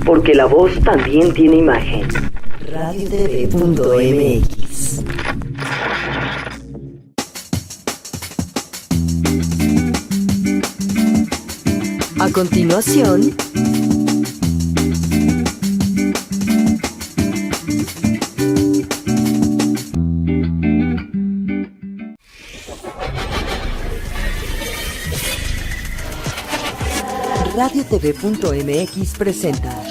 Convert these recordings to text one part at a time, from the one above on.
porque la voz también tiene imagen. RadioTV.mx. A continuación, RadioTV.mx presenta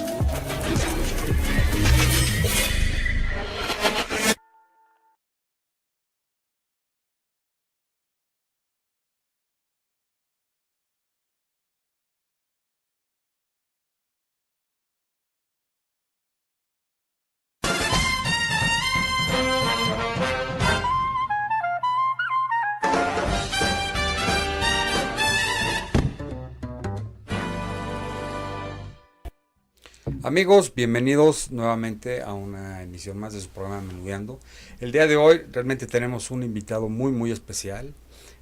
Amigos, bienvenidos nuevamente a una emisión más de su programa Menudeando. El día de hoy realmente tenemos un invitado muy especial,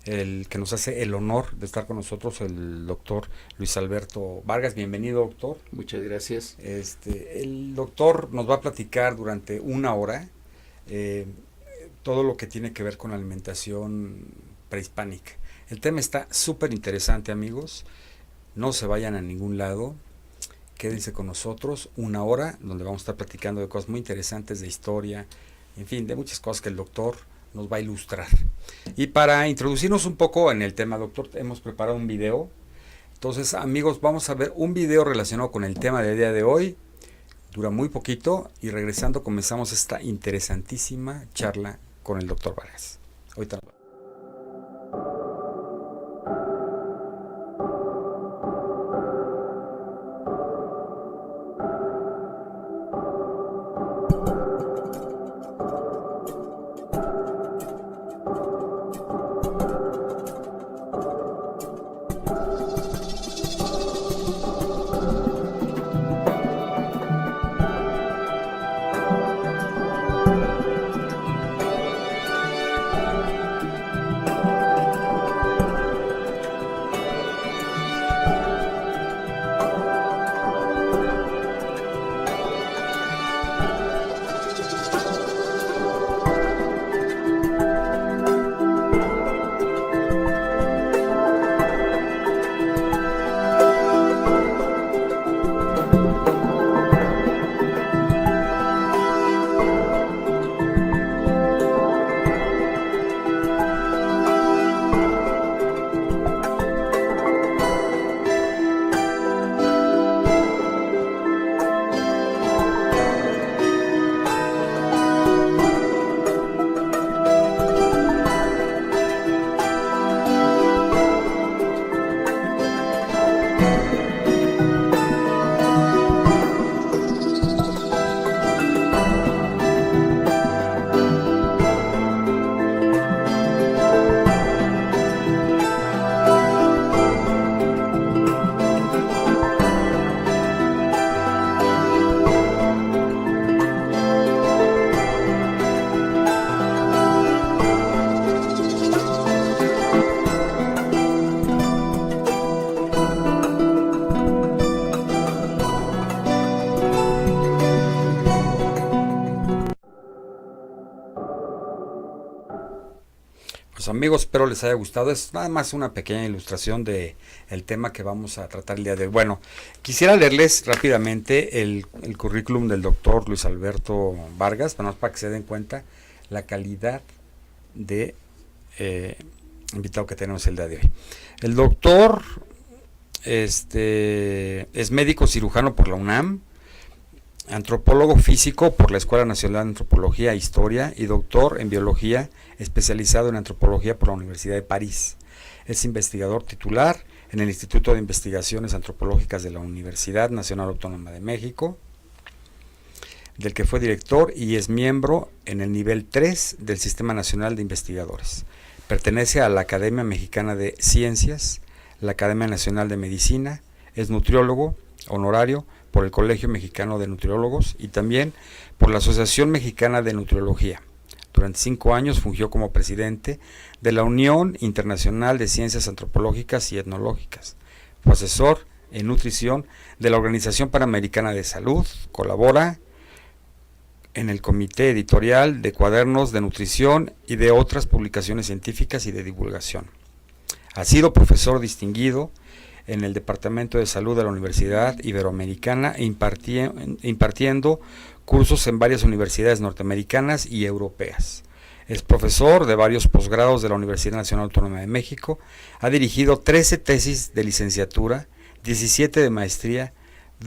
el que nos hace el honor de estar con nosotros, el doctor Luis Alberto Vargas. Bienvenido, doctor. Muchas gracias. El doctor nos va a platicar durante una hora todo lo que tiene que ver con la alimentación prehispánica. El tema está súper interesante, amigos. No se vayan a ningún lado. Quédense con nosotros una hora donde vamos a estar platicando de cosas muy interesantes de historia, en fin, de muchas cosas que el doctor nos va a ilustrar. Y para introducirnos un poco en el tema, doctor, hemos preparado un video. Entonces, amigos, vamos a ver un video relacionado con el tema del día de hoy. Dura muy poquito y regresando comenzamos esta interesantísima charla con el doctor Vargas. Ahorita nos vemos. Amigos, espero les haya gustado. Es nada más una pequeña ilustración de el tema que vamos a tratar el día de hoy. Bueno, quisiera leerles rápidamente el currículum del doctor Luis Alberto Vargas, para que se den cuenta la calidad de invitado que tenemos el día de hoy. El doctor es médico cirujano por la UNAM, antropólogo físico por la Escuela Nacional de Antropología e Historia y doctor en biología especializado en antropología por la Universidad de París. Es investigador titular en el Instituto de Investigaciones Antropológicas de la Universidad Nacional Autónoma de México, del que fue director, y es miembro en el nivel 3 del Sistema Nacional de Investigadores. Pertenece a la Academia Mexicana de Ciencias, la Academia Nacional de Medicina, es nutriólogo honorario por el Colegio Mexicano de Nutriólogos y también por la Asociación Mexicana de Nutriología. Durante 5 años fungió como presidente de la Unión Internacional de Ciencias Antropológicas y Etnológicas. Fue asesor en nutrición de la Organización Panamericana de Salud. Colabora en el comité editorial de cuadernos de nutrición y de otras publicaciones científicas y de divulgación. Ha sido profesor distinguido en el Departamento de Salud de la Universidad Iberoamericana, impartiendo cursos en varias universidades norteamericanas y europeas. Es profesor de varios posgrados de la Universidad Nacional Autónoma de México. Ha dirigido 13 tesis de licenciatura, 17 de maestría,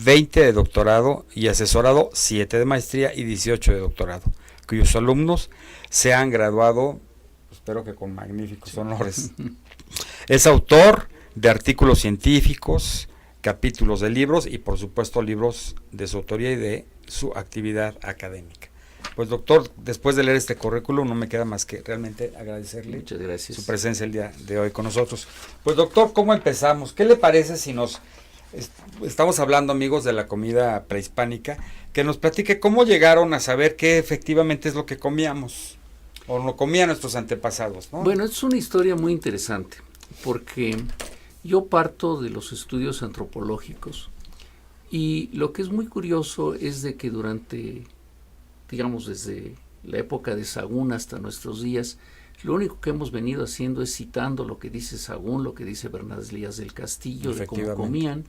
20 de doctorado y asesorado 7 de maestría y 18 de doctorado, cuyos alumnos se han graduado, espero que con magníficos honores. Es autor de artículos científicos, capítulos de libros y por supuesto libros de su autoría y de su actividad académica. Pues doctor, después de leer este currículum no me queda más que realmente agradecerle Muchas gracias. su presencia el día de hoy con nosotros. Pues doctor, ¿cómo empezamos? ¿Qué le parece si estamos hablando, amigos, de la comida prehispánica, que nos platique cómo llegaron a saber qué efectivamente es lo que comíamos o lo comían nuestros antepasados, ¿no? Bueno, es una historia muy interesante porque yo parto de los estudios antropológicos y lo que es muy curioso es de que durante, digamos, desde la época de Sagún hasta nuestros días, lo único que hemos venido haciendo es citando lo que dice Sagún, lo que dice Bernardes Díaz del Castillo, de cómo comían,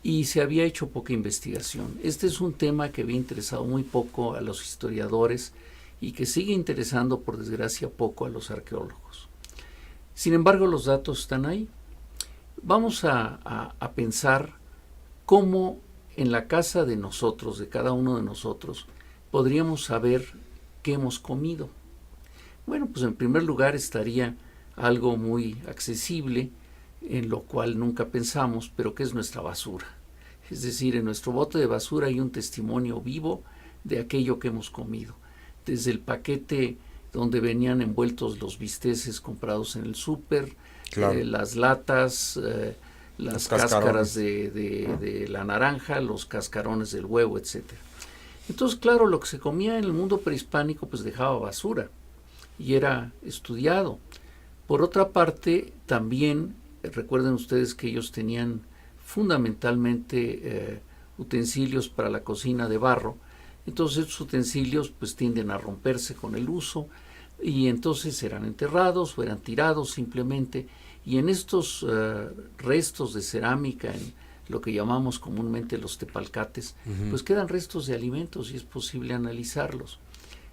y se había hecho poca investigación. Este es un tema que había interesado muy poco a los historiadores y que sigue interesando, por desgracia, poco a los arqueólogos. Sin embargo, los datos están ahí. Vamos a pensar cómo en la casa de nosotros, de cada uno de nosotros, podríamos saber qué hemos comido. Bueno, pues en primer lugar estaría algo muy accesible, en lo cual nunca pensamos, pero que es nuestra basura. Es decir, en nuestro bote de basura hay un testimonio vivo de aquello que hemos comido. Desde el paquete donde venían envueltos los bisteces comprados en el súper, claro, las latas, las cáscaras de la naranja, los cascarones del huevo, etc. Entonces, claro, lo que se comía en el mundo prehispánico pues dejaba basura y era estudiado. Por otra parte, también recuerden ustedes que ellos tenían fundamentalmente utensilios para la cocina de barro. Entonces estos utensilios pues tienden a romperse con el uso y entonces eran enterrados o eran tirados simplemente, y en estos restos de cerámica, en lo que llamamos comúnmente los tepalcates, pues quedan restos de alimentos y es posible analizarlos.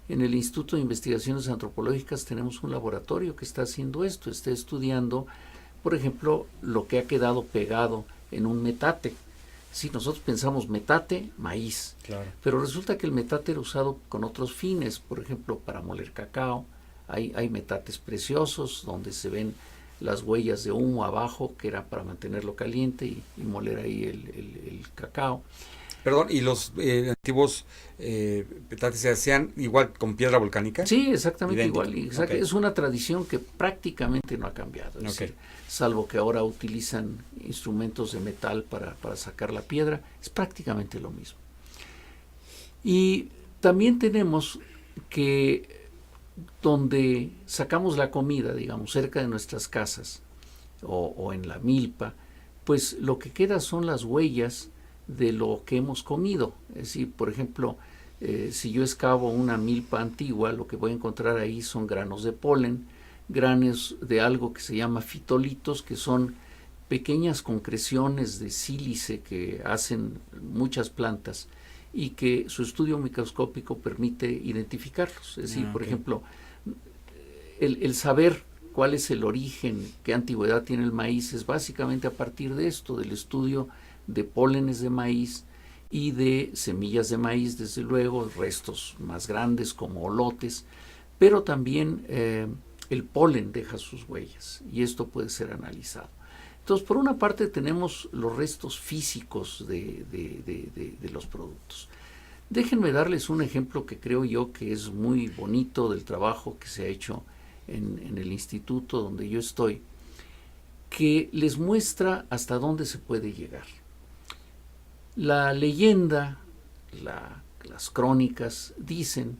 En el Instituto de Investigaciones Antropológicas tenemos un laboratorio que está haciendo esto, está estudiando, por ejemplo, lo que ha quedado pegado en un metate. Si nosotros pensamos metate, maíz, claro, pero resulta que el metate era usado con otros fines, por ejemplo, para moler cacao. Hay metates preciosos donde se ven las huellas de humo abajo, que era para mantenerlo caliente y moler ahí el cacao. Perdón, ¿y los antiguos petates se hacían igual con piedra volcánica? Sí, exactamente igual. Okay. Es una tradición que prácticamente no ha cambiado. Es decir, salvo que ahora utilizan instrumentos de metal para sacar la piedra, es prácticamente lo mismo. Y también tenemos que donde sacamos la comida, digamos, cerca de nuestras casas o en la milpa, pues lo que queda son las huellas de lo que hemos comido. Es decir, por ejemplo, si yo excavo una milpa antigua, lo que voy a encontrar ahí son granos de polen, granos de algo que se llama fitolitos, que son pequeñas concreciones de sílice que hacen muchas plantas y que su estudio microscópico permite identificarlos. Es decir, por ejemplo, el saber cuál es el origen, qué antigüedad tiene el maíz, es básicamente a partir de esto, del estudio de pólenes de maíz y de semillas de maíz, desde luego, restos más grandes como olotes, pero también el polen deja sus huellas y esto puede ser analizado. Entonces, por una parte tenemos los restos físicos de los productos. Déjenme darles un ejemplo que creo yo que es muy bonito del trabajo que se ha hecho en el instituto donde yo estoy, que les muestra hasta dónde se puede llegar. La leyenda, las crónicas dicen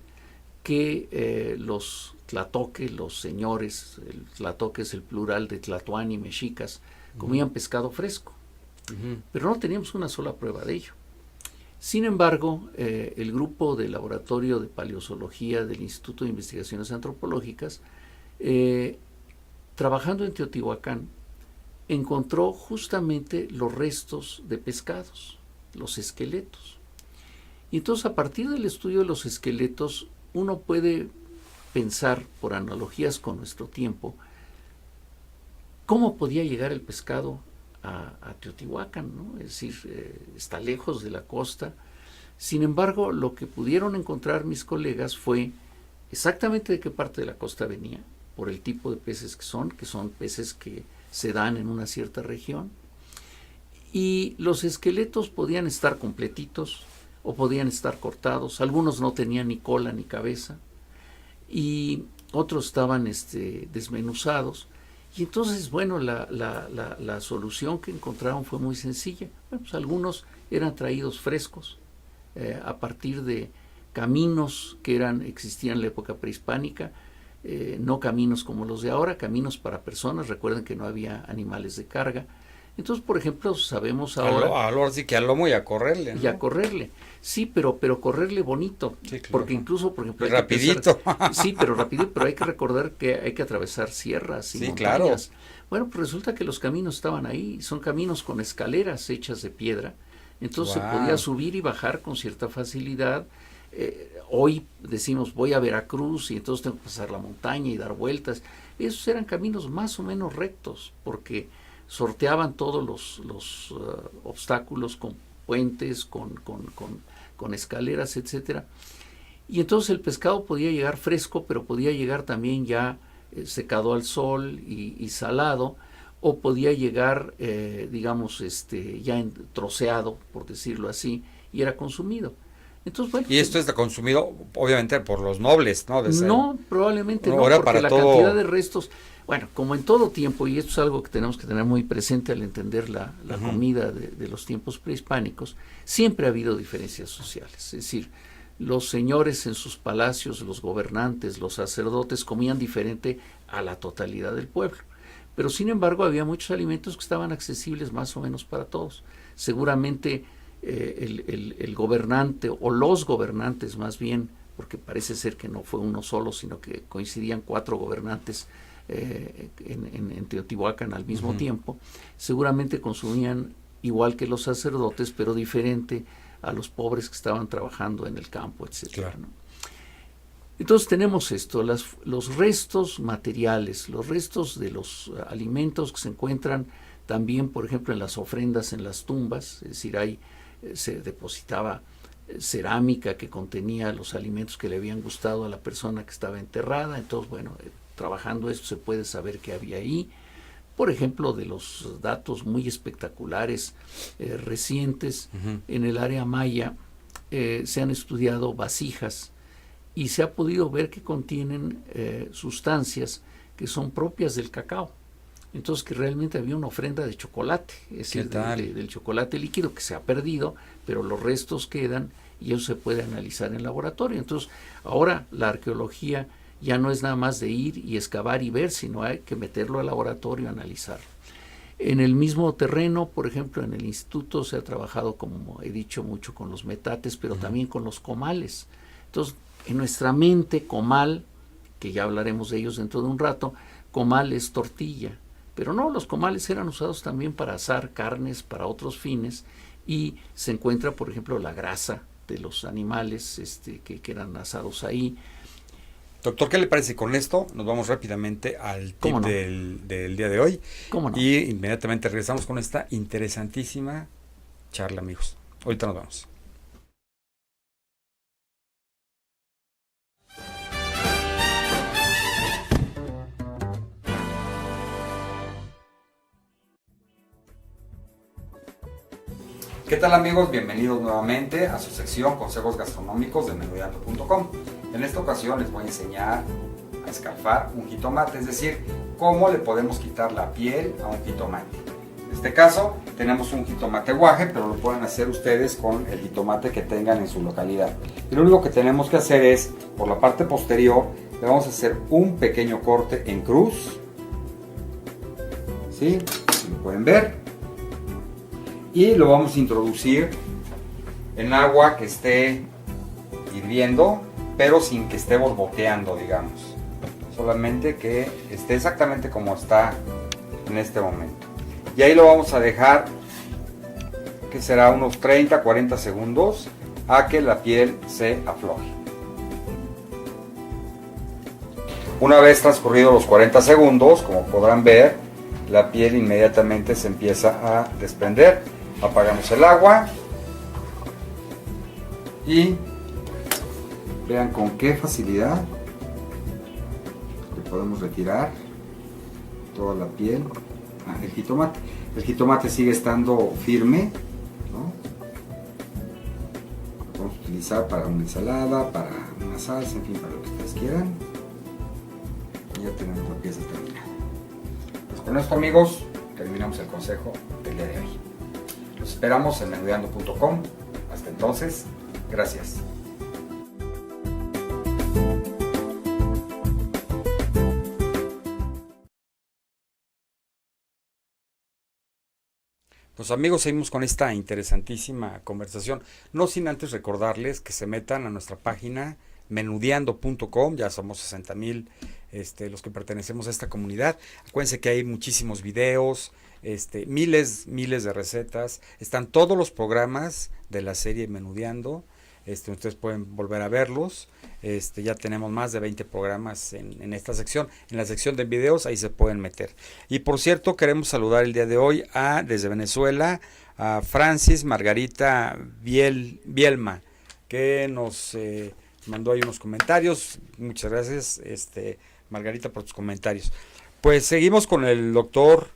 que los tlatoques, los señores, el tlatoque es el plural de tlatoani, mexicas, comían pescado fresco. pero no teníamos una sola prueba de ello. Sin embargo, el grupo del Laboratorio de Paleozoología del Instituto de Investigaciones Antropológicas, trabajando en Teotihuacán, encontró justamente los restos de pescados, los esqueletos. Y entonces, a partir del estudio de los esqueletos, uno puede pensar, por analogías con nuestro tiempo, cómo podía llegar el pescado a Teotihuacán, ¿no? Es decir, está lejos de la costa. Sin embargo, lo que pudieron encontrar mis colegas fue exactamente de qué parte de la costa venía, por el tipo de peces que son peces que se dan en una cierta región. Y los esqueletos podían estar completitos o podían estar cortados. Algunos no tenían ni cola ni cabeza y otros estaban desmenuzados. Y entonces, bueno, la solución que encontraron fue muy sencilla. Bueno, pues algunos eran traídos frescos a partir de caminos que existían en la época prehispánica, no caminos como los de ahora, caminos para personas. Recuerden que no había animales de carga. Entonces, por ejemplo, sabemos ahora... Ahora sí que al lomo y a correrle, ¿no? Y a correrle. Sí, pero correrle bonito. Sí, claro. Porque incluso, por ejemplo... Rapidito. Sí, pero rapidito, pero hay que recordar que hay que atravesar sierras y montañas. Claro. Bueno, pues resulta que los caminos estaban ahí. Son caminos con escaleras hechas de piedra. Entonces se podía subir y bajar con cierta facilidad. Hoy decimos, voy a Veracruz y entonces tengo que pasar la montaña y dar vueltas. Esos eran caminos más o menos rectos, porque sorteaban todos los obstáculos con puentes, con escaleras, etcétera. Y entonces el pescado podía llegar fresco, pero podía llegar también ya secado al sol y salado, o podía llegar, ya troceado, por decirlo así, y era consumido. Entonces, bueno, y esto está consumido, obviamente, por los nobles, ¿no? No, probablemente no, porque la cantidad de restos... Bueno, como en todo tiempo, y esto es algo que tenemos que tener muy presente al entender la comida de los tiempos prehispánicos, siempre ha habido diferencias sociales. Es decir, los señores en sus palacios, los gobernantes, los sacerdotes comían diferente a la totalidad del pueblo. Pero sin embargo había muchos alimentos que estaban accesibles más o menos para todos. Seguramente el gobernante, o los gobernantes más bien, porque parece ser que no fue uno solo, sino que coincidían 4 gobernantes en Teotihuacán al mismo tiempo, seguramente consumían igual que los sacerdotes, pero diferente a los pobres que estaban trabajando en el campo, etcétera. Claro. ¿No? Entonces tenemos esto, los restos materiales, los restos de los alimentos que se encuentran también, por ejemplo, en las ofrendas en las tumbas. Es decir, se depositaba cerámica que contenía los alimentos que le habían gustado a la persona que estaba enterrada. Entonces, bueno, trabajando esto se puede saber qué había ahí. Por ejemplo, de los datos muy espectaculares recientes, en el área maya se han estudiado vasijas y se ha podido ver que contienen sustancias que son propias del cacao. Entonces, que realmente había una ofrenda de chocolate, es decir, del chocolate líquido que se ha perdido, pero los restos quedan y eso se puede analizar en laboratorio. Entonces, ahora la arqueología ya no es nada más de ir y excavar y ver, sino hay que meterlo al laboratorio y analizarlo. En el mismo terreno, por ejemplo, en el instituto se ha trabajado, como he dicho, mucho con los metates, pero también con los comales. Entonces, en nuestra mente, comal, que ya hablaremos de ellos dentro de un rato, comal es tortilla. Pero no, los comales eran usados también para asar carnes, para otros fines, y se encuentra, por ejemplo, la grasa de los animales que eran asados ahí. Doctor, ¿qué le parece? Con esto nos vamos rápidamente al tip del día de hoy. ¿Cómo no? Y inmediatamente regresamos con esta interesantísima charla, amigos. Ahorita nos vamos. ¿Qué tal, amigos? Bienvenidos nuevamente a su sección Consejos Gastronómicos de Menudeando.com. En esta ocasión les voy a enseñar a escalfar un jitomate, es decir, cómo le podemos quitar la piel a un jitomate. En este caso tenemos un jitomate guaje, pero lo pueden hacer ustedes con el jitomate que tengan en su localidad. Y lo único que tenemos que hacer es, por la parte posterior, le vamos a hacer un pequeño corte en cruz. ¿Sí? Lo pueden ver. y lo vamos a introducir en agua que esté hirviendo, pero sin que esté borboteando, digamos. Solamente que esté exactamente como está en este momento. Y ahí lo vamos a dejar, que será unos 30-40 segundos, a que la piel se afloje. Una vez transcurridos los 40 segundos, como podrán ver, la piel inmediatamente se empieza a desprender. Apagamos el agua y vean con qué facilidad le podemos retirar toda la piel. El jitomate. El jitomate sigue estando firme, ¿no? Lo podemos utilizar para una ensalada, para una salsa, en fin, para lo que ustedes quieran. Y ya tenemos la pieza terminada. Pues con esto, amigos, terminamos el consejo del día de hoy. Los esperamos en menudeando.com. Hasta entonces, gracias. Pues amigos, seguimos con esta interesantísima conversación. No sin antes recordarles que se metan a nuestra página menudeando.com. Ya somos 60,000 los que pertenecemos a esta comunidad. Acuérdense que hay muchísimos videos, miles de recetas. Están todos los programas de la serie Menudeando. Ustedes pueden volver a verlos. Ya tenemos más de 20 programas en esta sección. En la sección de videos, ahí se pueden meter. Y por cierto, queremos saludar el día de hoy desde Venezuela a Francis Margarita Bielma, que nos mandó ahí unos comentarios. Muchas gracias, Margarita, por tus comentarios. Pues seguimos con el doctor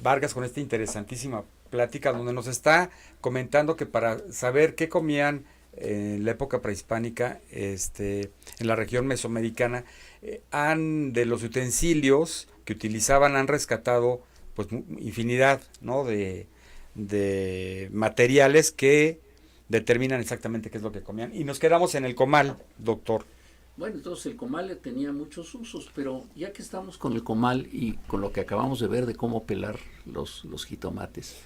Vargas, con esta interesantísima plática donde nos está comentando que para saber qué comían en la época prehispánica, en la región mesoamericana, de los utensilios que utilizaban, han rescatado pues infinidad, ¿no?, de materiales que determinan exactamente qué es lo que comían. Y nos quedamos en el comal, doctor. Bueno, entonces el comal tenía muchos usos, pero ya que estamos con el comal y con lo que acabamos de ver de cómo pelar los jitomates,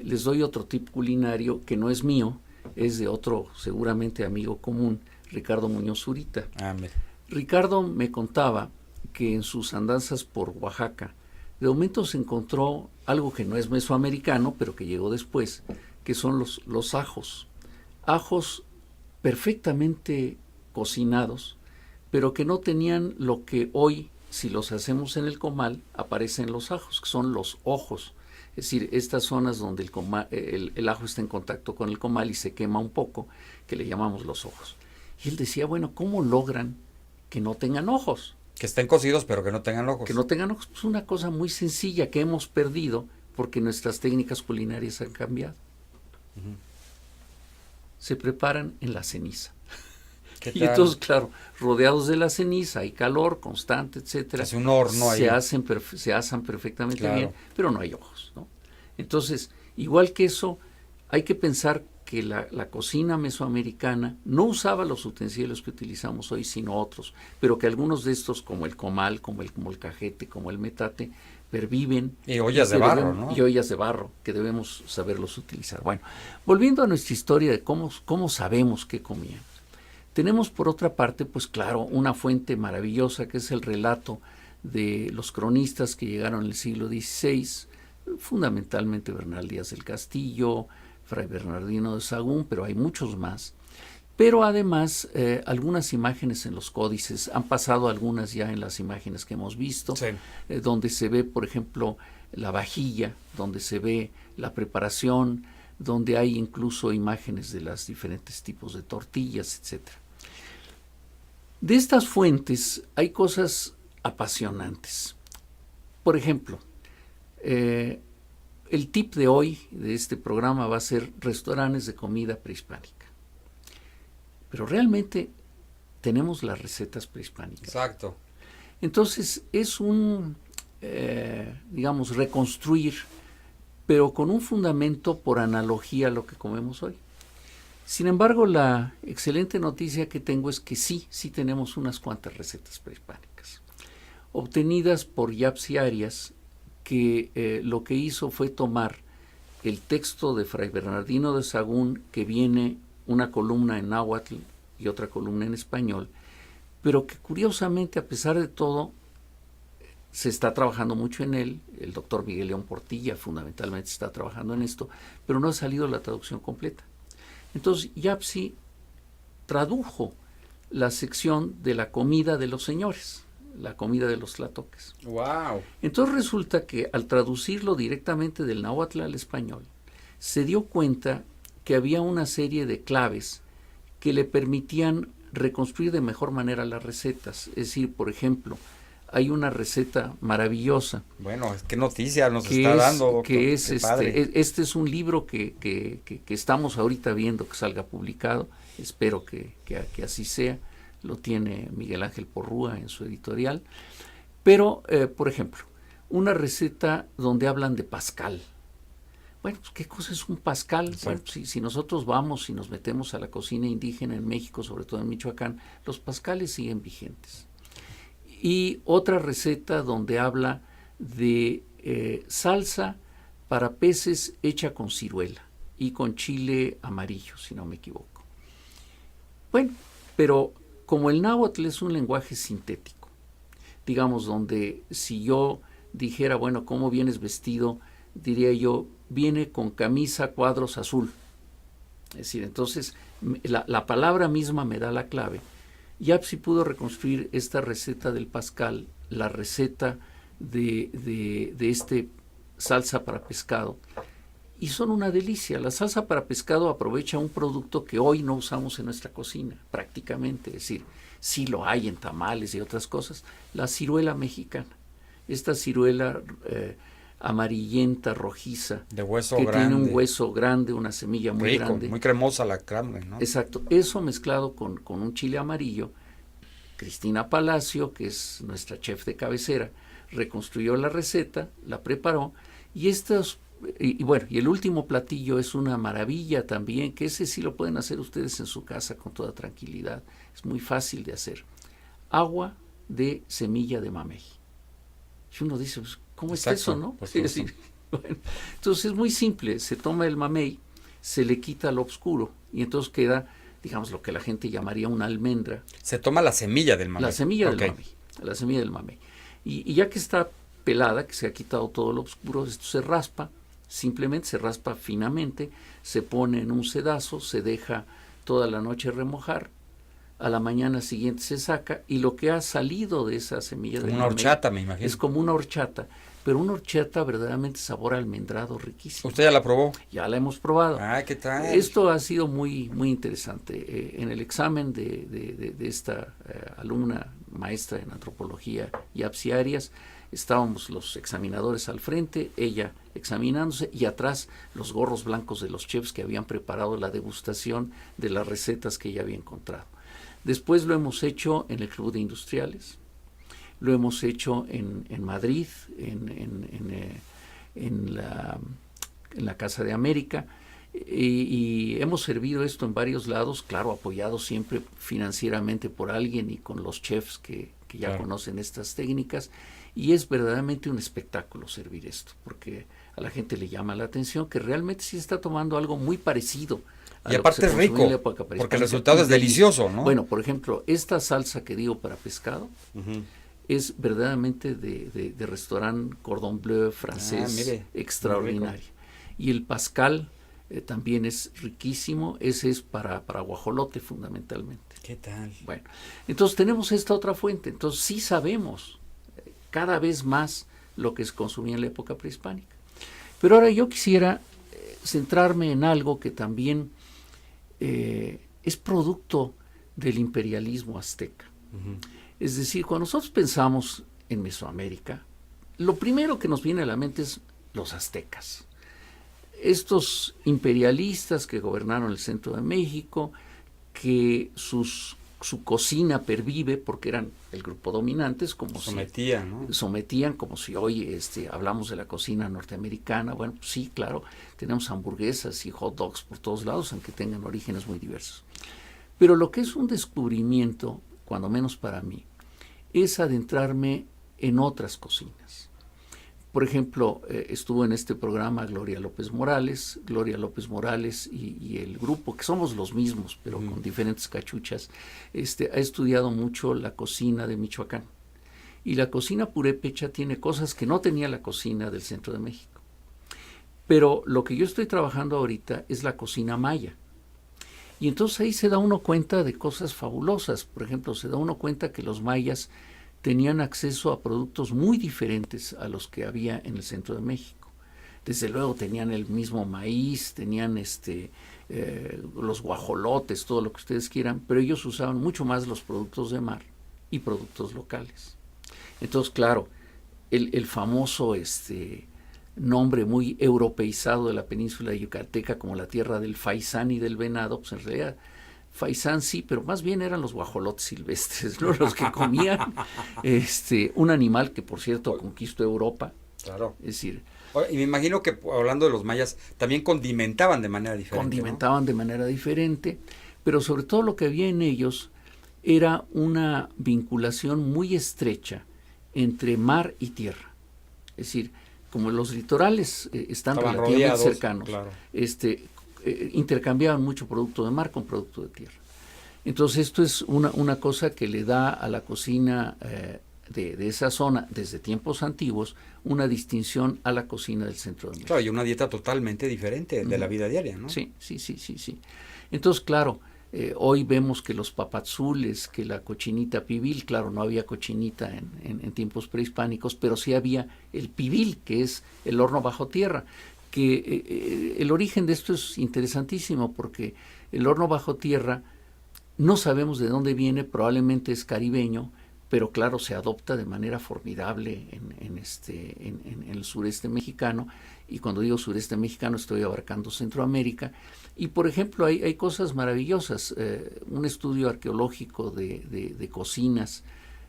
les doy otro tip culinario que no es mío, es de otro seguramente amigo común, Ricardo Muñoz Zurita. Ricardo me contaba que en sus andanzas por Oaxaca, de momento se encontró algo que no es mesoamericano, pero que llegó después, que son los ajos. Ajos perfectamente cocinados, pero que no tenían lo que hoy, si los hacemos en el comal, aparecen los ajos, que son los ojos. Es decir, estas zonas donde el ajo está en contacto con el comal y se quema un poco, que le llamamos los ojos. Y él decía, bueno, ¿cómo logran que no tengan ojos? Que estén cocidos, pero que no tengan ojos. Que no tengan ojos. Pues una cosa muy sencilla que hemos perdido porque nuestras técnicas culinarias han cambiado. Uh-huh. Se preparan en la ceniza. Y entonces, claro, rodeados de la ceniza, hay calor constante, etcétera. Es un horno ahí. Se asan perfectamente claro. bien, pero no hay ojos, ¿no? Entonces, igual que eso, hay que pensar que la cocina mesoamericana no usaba los utensilios que utilizamos hoy, sino otros, pero que algunos de estos, como el comal, como el molcajete, como el metate, perviven. Y ollas de barro, ¿no? Y ollas de barro, que debemos saberlos utilizar. Bueno, volviendo a nuestra historia de cómo sabemos qué comían. Tenemos por otra parte, pues claro, una fuente maravillosa que es el relato de los cronistas que llegaron en el siglo XVI, fundamentalmente Bernal Díaz del Castillo, Fray Bernardino de Sahagún, pero hay muchos más. Pero además algunas imágenes en los códices, han pasado algunas ya en las imágenes que hemos visto, sí. Donde se ve, por ejemplo, la vajilla, donde se ve la preparación, donde hay incluso imágenes de los diferentes tipos de tortillas, etcétera. De estas fuentes hay cosas apasionantes. Por ejemplo, el tip de hoy de este programa va a ser restaurantes de comida prehispánica. Pero realmente tenemos las recetas prehispánicas. Exacto. Entonces es digamos, reconstruir, pero con un fundamento por analogía a lo que comemos hoy. Sin embargo, la excelente noticia que tengo es que sí tenemos unas cuantas recetas prehispánicas, obtenidas por Yapsi Arias, que lo que hizo fue tomar el texto de Fray Bernardino de Sahagún, que viene una columna en náhuatl y otra columna en español, pero que curiosamente, a pesar de todo, se está trabajando mucho en él. El doctor Miguel León Portilla fundamentalmente está trabajando en esto, pero no ha salido la traducción completa. Entonces Yapsi tradujo la sección de la comida de los señores, la comida de los tlatoques. ¡Wow! Entonces resulta que al traducirlo directamente del náhuatl al español, se dio cuenta que había una serie de claves que le permitían reconstruir de mejor manera las recetas. Es decir, por ejemplo, hay una receta maravillosa. Bueno, qué noticia nos está dando, doctor. Que es padre. este es un libro que estamos ahorita viendo que salga publicado. Espero que así sea. Lo tiene Miguel Ángel Porrúa en su editorial. Pero, por ejemplo, una receta donde hablan de Pascal. Bueno, pues, ¿qué cosa es un Pascal? Bueno, si nosotros vamos y nos metemos a la cocina indígena en México, sobre todo en Michoacán, los Pascales siguen vigentes. Y otra receta donde habla de salsa para peces hecha con ciruela y con chile amarillo, si no me equivoco. Bueno, pero como el náhuatl es un lenguaje sintético, digamos, donde si yo dijera, bueno, ¿cómo vienes vestido? Diría yo, viene con camisa cuadros azul. Es decir, entonces la palabra misma me da la clave. Yapsi pudo reconstruir esta receta del Pascal, la receta de este salsa para pescado, y son una delicia. La salsa para pescado aprovecha un producto que hoy no usamos en nuestra cocina, prácticamente. Es decir, sí lo hay en tamales y otras cosas. La ciruela mexicana, esta ciruela amarillenta, rojiza, de hueso que grande, tiene un hueso grande, una semilla muy rico, grande. Muy cremosa la carne, ¿no? Exacto. Eso mezclado con un chile amarillo. Cristina Palacio, que es nuestra chef de cabecera, reconstruyó la receta, la preparó, y y el último platillo es una maravilla también, que ese sí lo pueden hacer ustedes en su casa con toda tranquilidad. Es muy fácil de hacer. Agua de semilla de mamey. Y uno dice, pues, ¿cómo es eso, no? Pues, Es decir, bueno, entonces es muy simple. Se toma el mamey, se le quita lo oscuro y entonces queda, digamos, lo que la gente llamaría una almendra. Se toma la semilla del mamey. La semilla del mamey. La semilla del mamey. Y ya que está pelada, que se ha quitado todo lo oscuro, esto se raspa, simplemente se raspa finamente, se pone en un sedazo, se deja toda la noche remojar, a la mañana siguiente se saca, y lo que ha salido de esa semilla del mamey, una horchata, me imagino. es como una horchata, pero una horchata verdaderamente sabor a almendrado riquísimo. ¿Usted ya la probó? Ya la hemos probado. Ah, ¿qué tal? Esto ha sido muy, muy interesante. En el examen de esta alumna maestra en antropología, Yapsi Arias, estábamos los examinadores al frente, ella examinándose, y atrás los gorros blancos de los chefs que habían preparado la degustación de las recetas que ella había encontrado. Después lo hemos hecho en el Club de Industriales, lo hemos hecho en Madrid, en la Casa de América, y hemos servido esto en varios lados, claro, apoyado siempre financieramente por alguien y con los chefs que ya conocen estas técnicas, y es verdaderamente un espectáculo servir esto, porque a la gente le llama la atención que realmente sí está tomando algo muy parecido. Y aparte es rico, porque el resultado es delicioso, ¿no? Bueno, por ejemplo, esta salsa que digo para pescado, es verdaderamente de restaurante Cordon Bleu francés, extraordinario. Y el Pascal también es riquísimo, ese es para guajolote fundamentalmente. ¿Qué tal? Bueno, entonces tenemos esta otra fuente, entonces sí sabemos cada vez más lo que se consumía en la época prehispánica. Pero ahora yo quisiera centrarme en algo que también es producto del imperialismo azteca. Es decir, cuando nosotros pensamos en Mesoamérica, lo primero que nos viene a la mente es los aztecas. Estos imperialistas que gobernaron el centro de México, que su cocina pervive porque eran el grupo dominante, como sometían, como si hoy hablamos de la cocina norteamericana. Bueno, pues sí, claro, tenemos hamburguesas y hot dogs por todos lados, aunque tengan orígenes muy diversos. Pero lo que es un descubrimiento, cuando menos para mí, es adentrarme en otras cocinas. Por ejemplo, estuvo en este programa Gloria López Morales y el grupo, que somos los mismos, pero con diferentes cachuchas, ha estudiado mucho la cocina de Michoacán. Y la cocina purépecha tiene cosas que no tenía la cocina del centro de México. Pero lo que yo estoy trabajando ahorita es la cocina maya. Y entonces ahí se da uno cuenta de cosas fabulosas. Por ejemplo, se da uno cuenta que los mayas tenían acceso a productos muy diferentes a los que había en el centro de México. Desde luego tenían el mismo maíz, tenían los guajolotes, todo lo que ustedes quieran, pero ellos usaban mucho más los productos de mar y productos locales. Entonces, claro, el famoso nombre muy europeizado de la península yucateca como la tierra del faisán y del venado, pues en realidad faisán sí, pero más bien eran los guajolotes silvestres, ¿no? Los que comían un animal que, por cierto, conquistó Europa. Claro. Es decir, y me imagino que, hablando de los mayas, también condimentaban de manera diferente. Condimentaban, ¿no?, de manera diferente, pero sobre todo lo que había en ellos era una vinculación muy estrecha entre mar y tierra. Es decir, como los litorales están relativamente rodeados, cercanos, claro, intercambiaban mucho producto de mar con producto de tierra. Entonces esto es una cosa que le da a la cocina de esa zona, desde tiempos antiguos, una distinción a la cocina del centro de México. Claro, y una dieta totalmente diferente de la vida diaria, ¿no? Sí. Entonces, claro, hoy vemos que los papazules, que la cochinita pibil, claro, no había cochinita en tiempos prehispánicos, pero sí había el pibil, que es el horno bajo tierra, que el origen de esto es interesantísimo, porque el horno bajo tierra no sabemos de dónde viene, probablemente es caribeño, pero claro, se adopta de manera formidable en el sureste mexicano, y cuando digo sureste mexicano estoy abarcando Centroamérica. Y por ejemplo hay cosas maravillosas, un estudio arqueológico de cocinas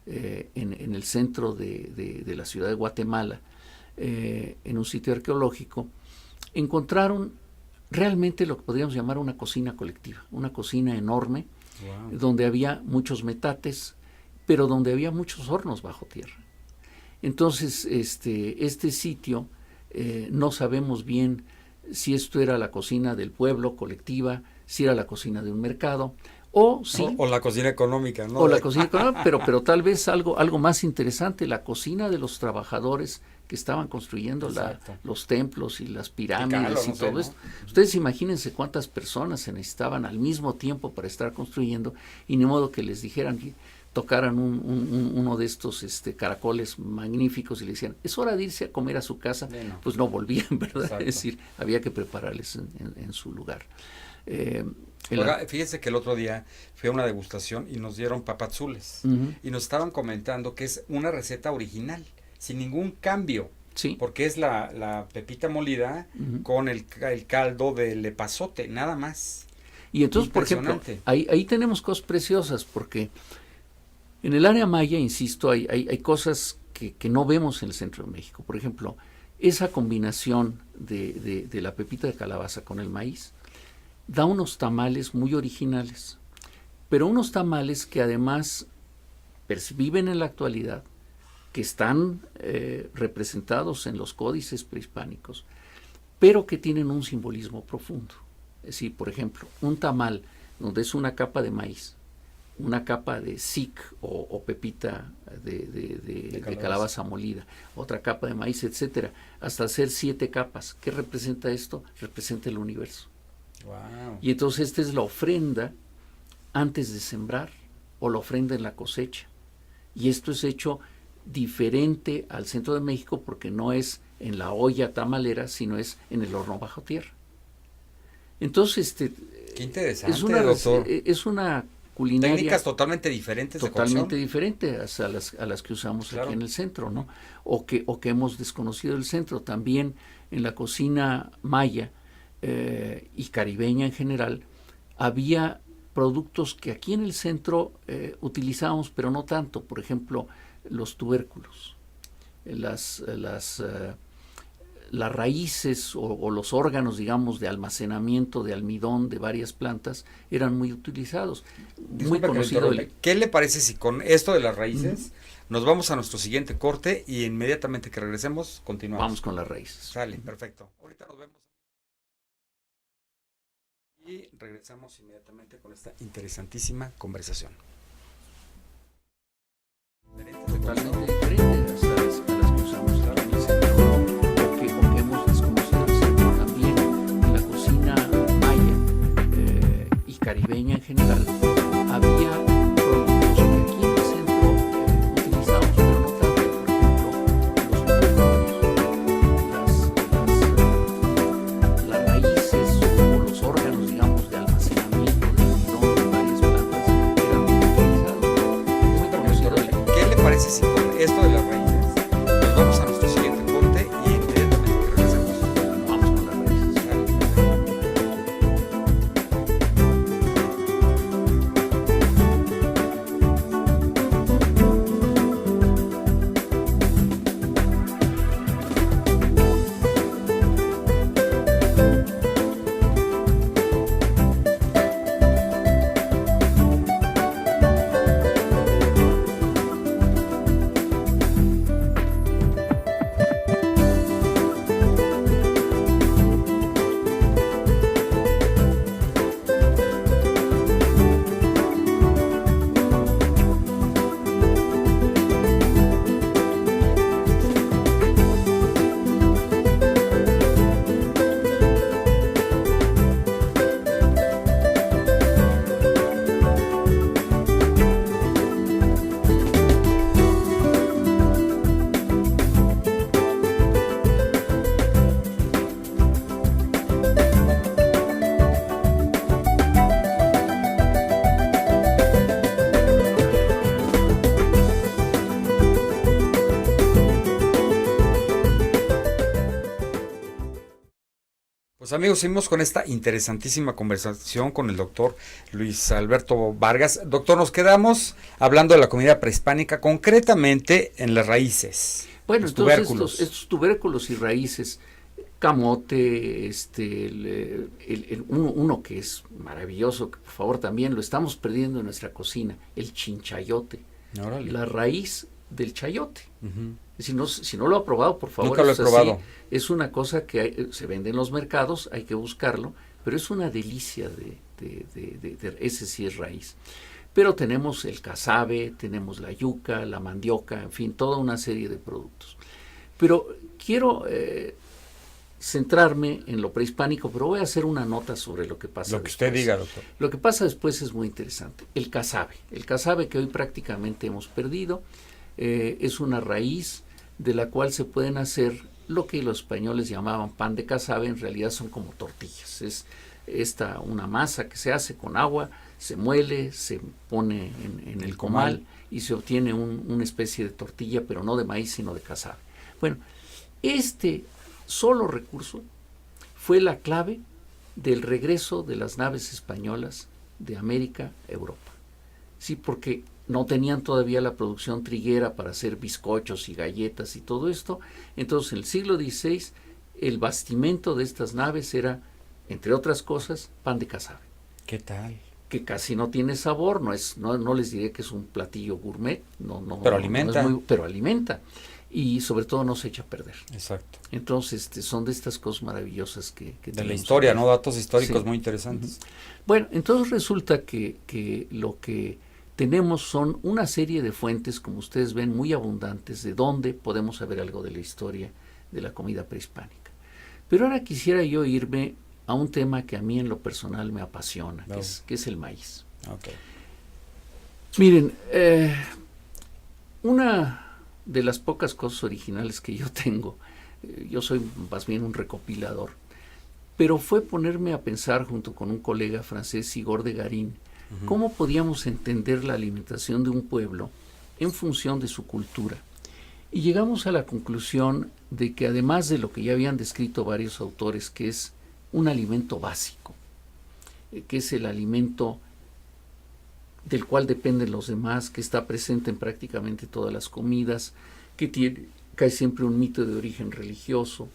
en el centro de la ciudad de Guatemala, en un sitio arqueológico, encontraron realmente lo que podríamos llamar una cocina colectiva, una cocina enorme, wow, donde había muchos metates, pero donde había muchos hornos bajo tierra. Entonces, este sitio, no sabemos bien si esto era la cocina del pueblo, colectiva, si era la cocina de un mercado, o la cocina económica, ¿no? O la cocina económica, pero tal vez algo más interesante, la cocina de los trabajadores que estaban construyendo los templos y las pirámides y todo esto. Ustedes imagínense cuántas personas se necesitaban al mismo tiempo para estar construyendo, y ni modo que les dijeran, tocaran uno de estos caracoles magníficos y le decían, es hora de irse a comer a su casa. No. Pues no volvían, ¿verdad? Exacto. Es decir, había que prepararles en su lugar. Oiga, fíjense que el otro día fue una degustación y nos dieron papazules, y nos estaban comentando que es una receta original, sin ningún cambio, sí, porque es la pepita molida con el caldo del epazote, nada más. Y entonces, por ejemplo, ahí tenemos cosas preciosas, porque en el área maya, insisto, hay cosas que no vemos en el centro de México. Por ejemplo, esa combinación de la pepita de calabaza con el maíz da unos tamales muy originales, pero unos tamales que además perviven en la actualidad, que están representados en los códices prehispánicos, pero que tienen un simbolismo profundo. Es decir, por ejemplo, un tamal donde es una capa de maíz, una capa de sic o pepita de calabaza molida, otra capa de maíz, etcétera, hasta hacer 7 capas. ¿Qué representa esto? Representa el universo. Wow. Y entonces esta es la ofrenda antes de sembrar, o la ofrenda en la cosecha. Y esto es hecho diferente al centro de México, porque no es en la olla tamalera, sino es en el horno bajo tierra. Entonces, qué interesante, doctor. Es una culinaria, técnicas totalmente diferentes, totalmente diferentes a las que usamos, claro, aquí en el centro, ¿no? O que hemos desconocido el centro. También en la cocina maya y caribeña en general había productos que aquí en el centro utilizábamos, pero no tanto. Por ejemplo, los tubérculos, las raíces o los órganos, digamos, de almacenamiento de almidón de varias plantas eran muy utilizados. Muy conocido. ¿Qué le parece si con esto de las raíces nos vamos a nuestro siguiente corte y inmediatamente que regresemos continuamos? Vamos con las raíces. Sale, perfecto. Ahorita nos vemos. Y regresamos inmediatamente con esta interesantísima conversación. Totalmente diferente a las que usamos en el centro, o que hemos desconocido el centro también. En la cocina maya y caribeña en general había productos que aquí en el centro utilizamos, pero no tanto. Por ejemplo, las raíces o los órganos, digamos, de almacenamiento de almidón de varias plantas eran muy utilizados. Muy conocido. ¿Qué le parece si con esto de las raíces nos vamos a nuestro siguiente corte y inmediatamente que regresemos? Vamos con las raíces. Pues amigos, seguimos con esta interesantísima conversación con el doctor Luis Alberto Vargas. Doctor, nos quedamos hablando de la comida prehispánica, concretamente en las raíces. Bueno, los entonces tubérculos. Estos tubérculos y raíces, camote, uno que es maravilloso, que por favor también lo estamos perdiendo en nuestra cocina, el chinchayote, Órale. la raíz del chayote. Ujú. Si no lo ha probado, por favor. Nunca lo he probado. Es una cosa que se vende en los mercados, hay que buscarlo, pero es una delicia ese sí es raíz. Pero tenemos el casabe, tenemos la yuca, la mandioca, en fin, toda una serie de productos. Pero quiero centrarme en lo prehispánico, pero voy a hacer una nota sobre lo que pasa Lo que después. usted diga, doctor. Lo que pasa después es muy interesante. El casabe que hoy prácticamente hemos perdido, es una raíz de la cual se pueden hacer lo que los españoles llamaban pan de casabe. En realidad son como tortillas. Es una masa que se hace con agua, se muele, se pone en el comal y se obtiene una especie de tortilla, pero no de maíz, sino de casabe. Bueno, este solo recurso fue la clave del regreso de las naves españolas de América a Europa. Sí, porque no tenían todavía la producción triguera para hacer bizcochos y galletas y todo esto. Entonces, en el siglo XVI, el bastimento de estas naves era, entre otras cosas, pan de casabe. ¿Qué tal? Que casi no tiene sabor, no les diré que es un platillo gourmet, pero alimenta. Pero alimenta. Y sobre todo no se echa a perder. Exacto. Entonces, son de estas cosas maravillosas que de la historia, ¿no? Datos históricos muy interesantes. Bueno, entonces resulta que lo que tenemos son una serie de fuentes, como ustedes ven, muy abundantes, de donde podemos saber algo de la historia de la comida prehispánica. Pero ahora quisiera yo irme a un tema que a mí en lo personal me apasiona, que es el maíz. Okay. Miren, una de las pocas cosas originales que yo tengo, yo soy más bien un recopilador, pero fue ponerme a pensar junto con un colega francés, Igor de Garín, cómo podíamos entender la alimentación de un pueblo en función de su cultura. Y llegamos a la conclusión de que además de lo que ya habían descrito varios autores, que es un alimento básico, que es el alimento del cual dependen los demás, que está presente en prácticamente todas las comidas, que tiene casi siempre un mito de origen religioso,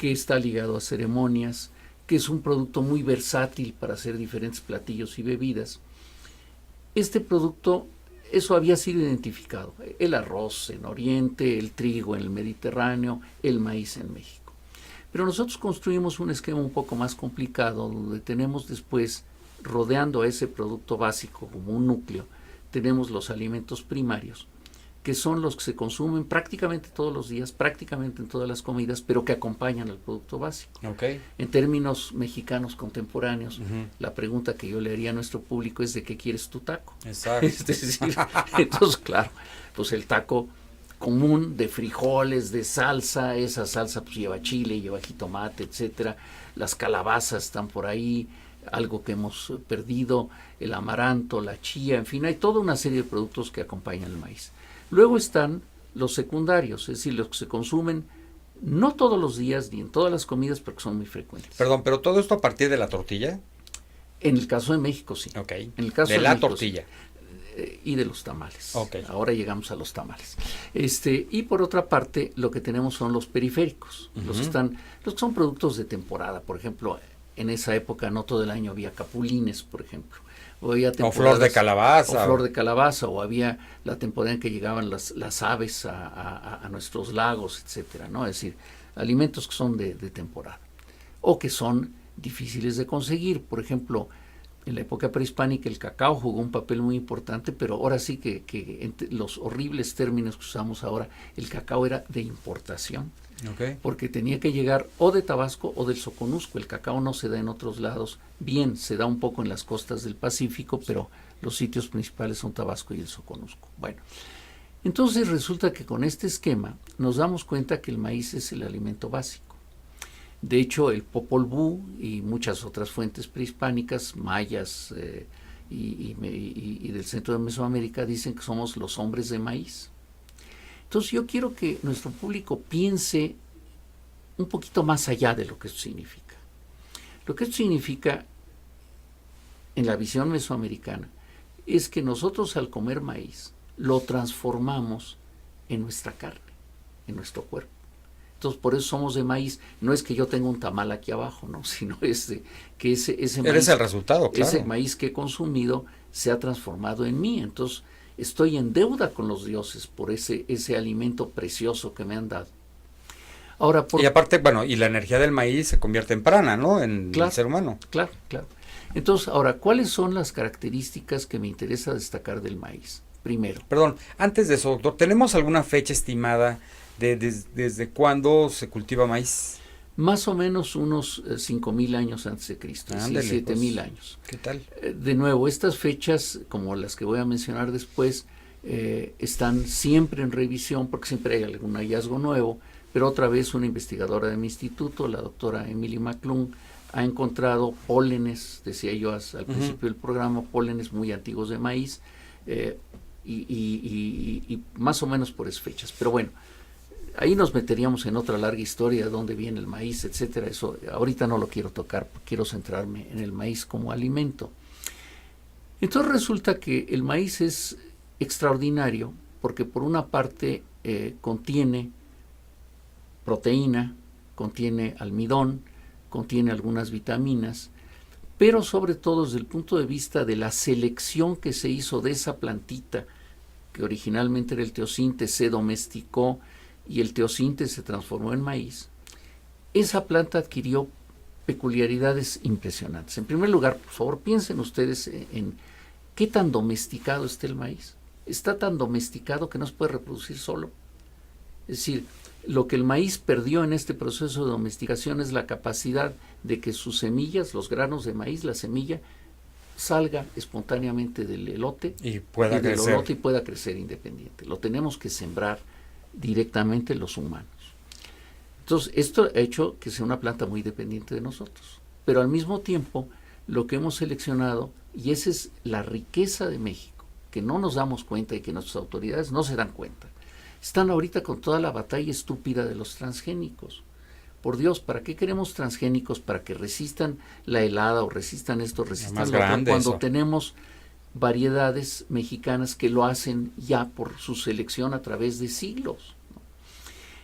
que está ligado a ceremonias, que es un producto muy versátil para hacer diferentes platillos y bebidas. Este producto, eso había sido identificado. El arroz en Oriente, el trigo en el Mediterráneo, el maíz en México. Pero nosotros construimos un esquema un poco más complicado, donde tenemos después, rodeando a ese producto básico como un núcleo, tenemos los alimentos primarios, que son los que se consumen prácticamente todos los días, prácticamente en todas las comidas, pero que acompañan al producto básico. Okay. En términos mexicanos contemporáneos, la pregunta que yo le haría a nuestro público es: ¿de qué quieres tu taco? Exacto. Es decir, entonces, claro, pues el taco común de frijoles, de salsa, esa salsa pues lleva chile, lleva jitomate, etcétera. Las calabazas están por ahí, algo que hemos perdido, el amaranto, la chía, en fin, hay toda una serie de productos que acompañan el maíz. Luego están los secundarios, es decir, los que se consumen no todos los días ni en todas las comidas, pero que son muy frecuentes. Perdón, pero todo esto a partir de la tortilla. En el caso de México, sí. Ok. En el caso de la México, tortilla. Sí. Y de los tamales. Okay. Ahora llegamos a los tamales. Y por otra parte, lo que tenemos son los periféricos, los que son productos de temporada. Por ejemplo, en esa época no todo el año había capulines, por ejemplo. O flor de calabaza. O flor de calabaza, o había la temporada en que llegaban las aves a nuestros lagos, etcétera, ¿no? Es decir, alimentos que son de temporada. O que son difíciles de conseguir. Por ejemplo, en la época prehispánica el cacao jugó un papel muy importante, pero ahora sí que entre los horribles términos que usamos ahora, el cacao era de importación. Okay. Porque tenía que llegar o de Tabasco o del Soconusco. El cacao no se da en otros lados. Bien, se da un poco en las costas del Pacífico, pero los sitios principales son Tabasco y el Soconusco. Bueno, entonces resulta que con este esquema nos damos cuenta que el maíz es el alimento básico. De hecho, el Popol Vuh y muchas otras fuentes prehispánicas, mayas y del centro de Mesoamérica, dicen que somos los hombres de maíz. Entonces yo quiero que nuestro público piense un poquito más allá de lo que esto significa. Lo que esto significa, en la visión mesoamericana, es que nosotros al comer maíz lo transformamos en nuestra carne, en nuestro cuerpo. Entonces por eso somos de maíz. No es que yo tenga un tamal aquí abajo, no, sino que ese maíz, eres el resultado, claro. Ese maíz que he consumido se ha transformado en mí. Entonces estoy en deuda con los dioses por ese alimento precioso que me han dado. Ahora, y aparte, bueno, y la energía del maíz se convierte en prana, ¿no? En el ser humano. Claro, claro. Entonces, ahora, ¿cuáles son las características que me interesa destacar del maíz? Primero. Perdón, antes de eso, doctor, ¿tenemos alguna fecha estimada desde cuándo se cultiva maíz? Más o menos unos 5,000 años antes de Cristo, 7,000 años. ¿Qué tal? De nuevo, estas fechas, como las que voy a mencionar después, están siempre en revisión porque siempre hay algún hallazgo nuevo, pero otra vez una investigadora de mi instituto, la doctora Emily McClung, ha encontrado pólenes, decía yo al principio del programa, pólenes muy antiguos de maíz, y más o menos por esas fechas. Pero bueno, ahí nos meteríamos en otra larga historia de dónde viene el maíz, etcétera. Eso ahorita no lo quiero tocar, quiero centrarme en el maíz como alimento. Entonces resulta que el maíz es extraordinario porque por una parte contiene proteína, contiene almidón, contiene algunas vitaminas, pero sobre todo desde el punto de vista de la selección que se hizo de esa plantita, que originalmente era el teosinte, se domesticó y el teosinte se transformó en maíz, esa planta adquirió peculiaridades impresionantes. En primer lugar, por favor, piensen ustedes en qué tan domesticado está el maíz. Está tan domesticado que no se puede reproducir solo. Es decir, lo que el maíz perdió en este proceso de domesticación es la capacidad de que sus semillas, los granos de maíz, la semilla, salga espontáneamente del elote y pueda crecer independiente. Lo tenemos que sembrar directamente los humanos. Entonces, esto ha hecho que sea una planta muy dependiente de nosotros. Pero al mismo tiempo, lo que hemos seleccionado, y esa es la riqueza de México, que no nos damos cuenta y que nuestras autoridades no se dan cuenta, están ahorita con toda la batalla estúpida de los transgénicos. Por Dios, ¿para qué queremos transgénicos? Para que resistan la helada o resistan esto, resistan lo otro, cuando tenemos variedades mexicanas que lo hacen ya por su selección a través de siglos, ¿no?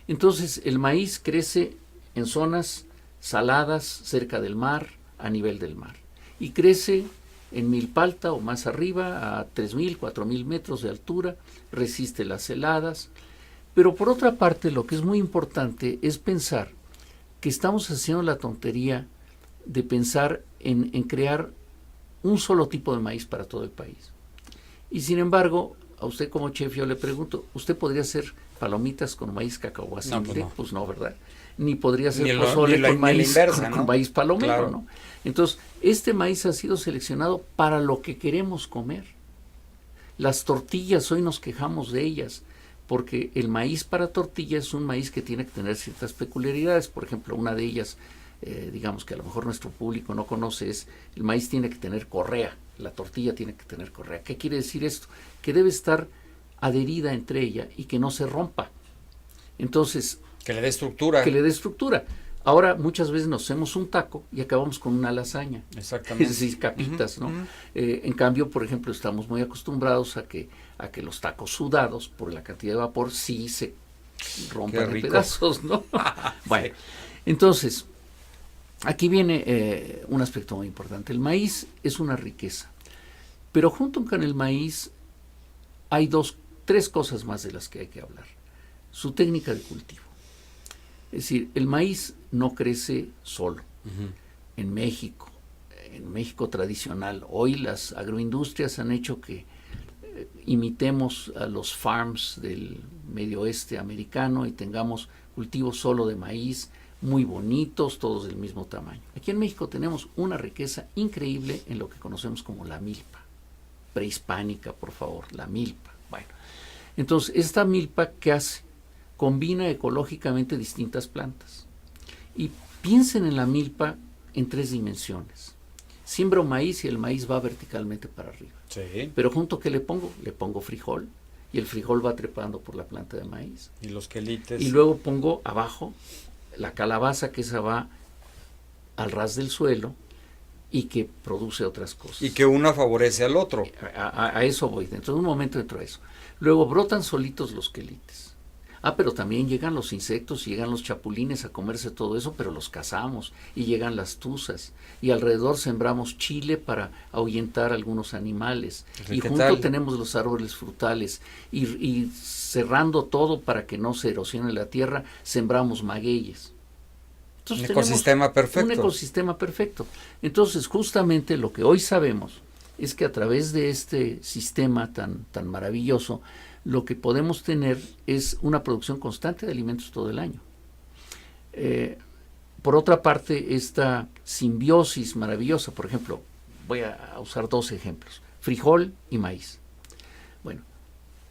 Entonces, el maíz crece en zonas saladas, cerca del mar, a nivel del mar. Y crece en milpalta o más arriba, a 3.000, 4.000 metros de altura, resiste las heladas. Pero por otra parte, lo que es muy importante es pensar que estamos haciendo la tontería de pensar en crear un solo tipo de maíz para todo el país. Y sin embargo, a usted como chef yo le pregunto, ¿usted podría hacer palomitas con maíz cacahuate? No, pues no. Pues no, ¿verdad? Ni podría hacer Ni pozole con maíz, inversa, ¿no? con maíz palomero, Claro. ¿no? Entonces, este maíz ha sido seleccionado para lo que queremos comer. Las tortillas, hoy nos quejamos de ellas, porque el maíz para tortilla es un maíz que tiene que tener ciertas peculiaridades. Por ejemplo, una de ellas, digamos que a lo mejor nuestro público no conoce, es el maíz tiene que tener correa, la tortilla tiene que tener correa. ¿Qué quiere decir esto? Que debe estar adherida entre ella y que no se rompa. Entonces, Que le dé estructura. que le dé estructura. Ahora muchas veces nos hacemos un taco y acabamos con una lasaña. Exactamente. Es decir, capitas, ¿no? En cambio, por ejemplo, estamos muy acostumbrados a que los tacos sudados, por la cantidad de vapor, sí se rompan en pedazos, ¿no? Bueno, entonces, aquí viene un aspecto muy importante. El maíz es una riqueza, pero junto con el maíz hay tres cosas más de las que hay que hablar. Su técnica de cultivo. Es decir, el maíz no crece solo. En México tradicional, hoy las agroindustrias han hecho que imitemos a los farms del medio oeste americano y tengamos cultivos solo de maíz, muy bonitos, todos del mismo tamaño. Aquí en México tenemos una riqueza increíble en lo que conocemos como la milpa, prehispánica, por favor, la milpa. Bueno, entonces, esta milpa, ¿qué hace? Combina ecológicamente distintas plantas. Y piensen en la milpa en 3 dimensiones. Siembro maíz y el maíz va verticalmente para arriba. Sí. Pero junto, ¿qué le pongo? Le pongo frijol y el frijol va trepando por la planta de maíz. Y los quelites. Y luego pongo abajo la calabaza, que esa va al ras del suelo y que produce otras cosas. Y que uno favorece al otro. A eso voy. Dentro de un momento entro a eso. Luego brotan solitos los quelites. Pero también llegan los insectos, llegan los chapulines a comerse todo eso, pero los cazamos, y llegan las tuzas, y alrededor sembramos chile para ahuyentar algunos animales, y junto tenemos los árboles frutales, y cerrando todo para que no se erosione la tierra, sembramos magueyes. Entonces, un ecosistema perfecto. Un ecosistema perfecto. Entonces, justamente lo que hoy sabemos es que a través de este sistema tan maravilloso, lo que podemos tener es una producción constante de alimentos todo el año. Por otra parte, esta simbiosis maravillosa, por ejemplo, voy a usar 2 ejemplos, frijol y maíz. Bueno,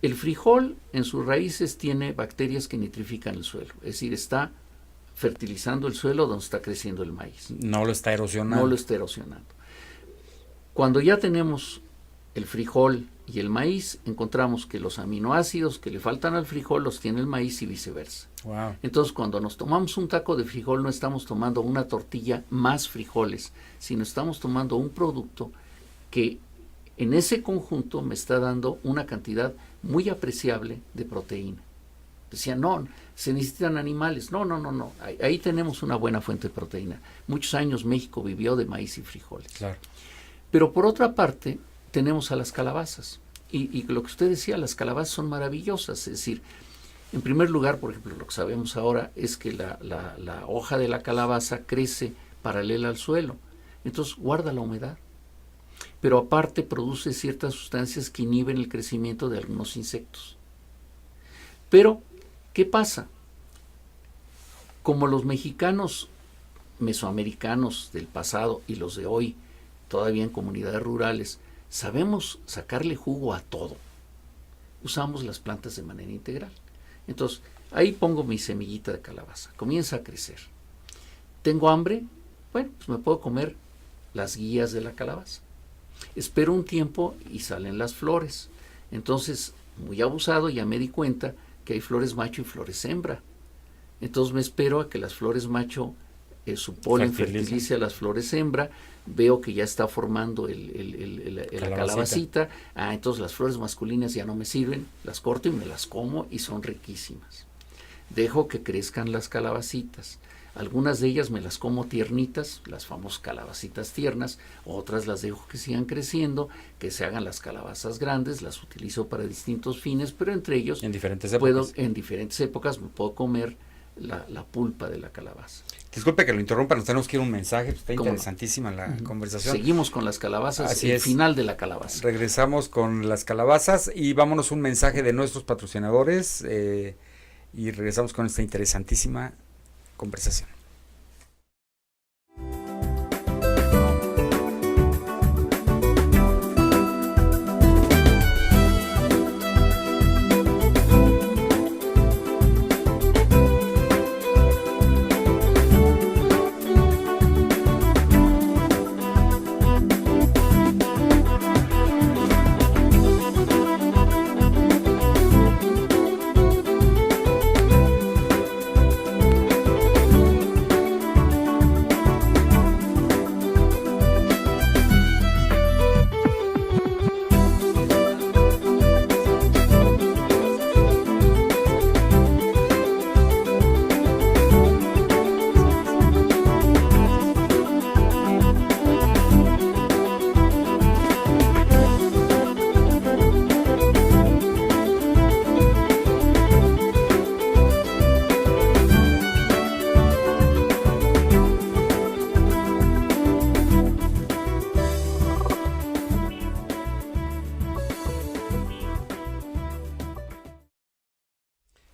el frijol en sus raíces tiene bacterias que nitrifican el suelo, es decir, está fertilizando el suelo donde está creciendo el maíz. No lo está erosionando. No lo está erosionando. Cuando ya tenemos el frijol y el maíz, encontramos que los aminoácidos que le faltan al frijol los tiene el maíz y viceversa. Wow. Entonces, cuando nos tomamos un taco de frijol, no estamos tomando una tortilla más frijoles, sino estamos tomando un producto que en ese conjunto me está dando una cantidad muy apreciable de proteína. Decían, no, se necesitan animales. No. Ahí tenemos una buena fuente de proteína. Muchos años México vivió de maíz y frijoles. Claro. Pero por otra parte, tenemos a las calabazas. Y lo que usted decía, las calabazas son maravillosas. Es decir, en primer lugar, por ejemplo, lo que sabemos ahora es que la hoja de la calabaza crece paralela al suelo. Entonces guarda la humedad. Pero aparte produce ciertas sustancias que inhiben el crecimiento de algunos insectos. Pero, ¿qué pasa? Como los mexicanos mesoamericanos del pasado y los de hoy, todavía en comunidades rurales, sabemos sacarle jugo a todo. Usamos las plantas de manera integral. Entonces, ahí pongo mi semillita de calabaza, comienza a crecer. ¿Tengo hambre? Bueno, pues me puedo comer las guías de la calabaza. Espero un tiempo y salen las flores. Entonces, muy abusado, ya me di cuenta que hay flores macho y flores hembra. Entonces me espero a que las flores macho, su polen fertilice a las flores hembra, veo que ya está formando la calabacita, entonces las flores masculinas ya no me sirven, las corto y me las como y son riquísimas. dejo que crezcan las calabacitas. Algunas de ellas me las como tiernitas, las famosas calabacitas tiernas, otras las dejo que sigan creciendo, que se hagan las calabazas grandes, las utilizo para distintos fines, pero entre ellos en diferentes épocas. en diferentes épocas me puedo comer la pulpa de la calabaza. Disculpe que lo interrumpa, nos tenemos que ir a un mensaje, está ¿Cómo no? interesantísima la conversación. Seguimos con las calabazas, Así el es. final de la calabaza. Regresamos con las calabazas y vámonos un mensaje de nuestros patrocinadores y regresamos con esta interesantísima conversación.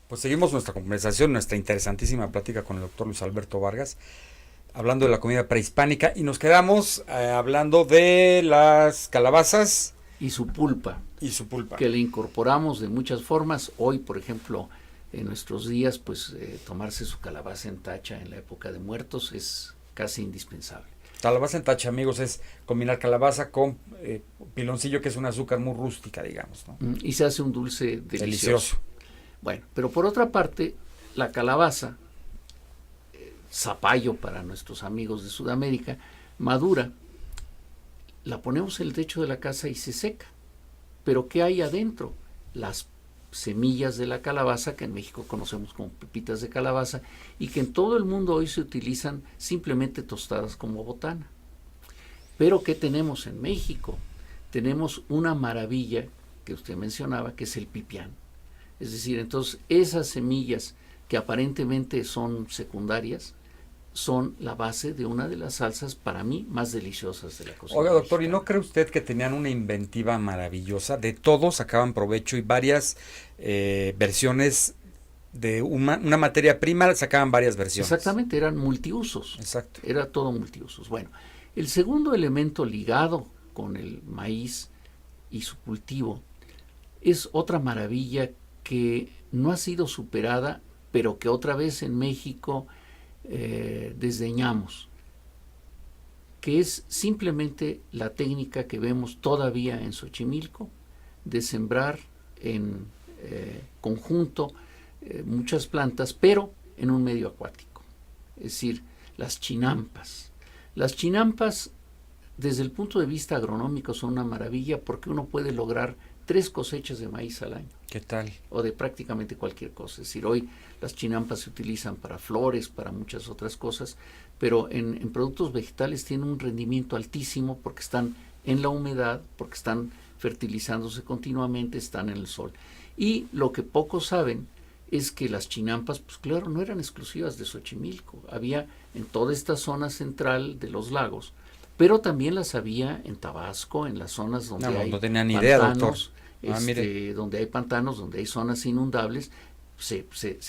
Pues seguimos nuestra conversación, nuestra interesantísima plática con el doctor Luis Alberto Vargas, hablando de la comida prehispánica y nos quedamos hablando de las calabazas Y su pulpa, que le incorporamos de muchas formas. Hoy, por ejemplo, en nuestros días, pues tomarse su calabaza en tacha en la época de muertos es casi indispensable. Calabaza en tacha, amigos, es combinar calabaza con piloncillo, que es un azúcar muy rústica, digamos, ¿no? Y se hace un dulce delicioso. Bueno, pero por otra parte, la calabaza, zapallo para nuestros amigos de Sudamérica, madura, la ponemos en el techo de la casa y se seca. Pero ¿qué hay adentro? Las semillas de la calabaza, que en México conocemos como pepitas de calabaza, y que en todo el mundo hoy se utilizan simplemente tostadas como botana. Pero ¿qué tenemos en México? Tenemos una maravilla que usted mencionaba, que es el pipián. Es decir, entonces esas semillas que aparentemente son secundarias son la base de una de las salsas para mí más deliciosas de la cocina. Oiga, doctor, mexicana. ¿y no cree usted que tenían una inventiva maravillosa? De todo sacaban provecho y varias versiones de una materia prima, sacaban varias versiones. Exactamente, eran multiusos. Exacto. Era todo multiusos. Bueno, el segundo elemento ligado con el maíz y su cultivo es otra maravilla que no ha sido superada, pero que otra vez en México desdeñamos, que es simplemente la técnica que vemos todavía en Xochimilco de sembrar en conjunto muchas plantas, pero en un medio acuático, es decir, las chinampas. Las chinampas, desde el punto de vista agronómico, son una maravilla porque uno puede lograr 3 cosechas de maíz al año. ¿Qué tal? O de prácticamente cualquier cosa. Es decir, hoy las chinampas se utilizan para flores, para muchas otras cosas, pero en productos vegetales tienen un rendimiento altísimo porque están en la humedad, porque están fertilizándose continuamente, están en el sol. Y lo que pocos saben es que las chinampas, pues claro, no eran exclusivas de Xochimilco. Había en toda esta zona central de los lagos, pero también las había en Tabasco, en las zonas donde hay no tenía ni idea, doctor. Donde hay pantanos, donde hay zonas inundables,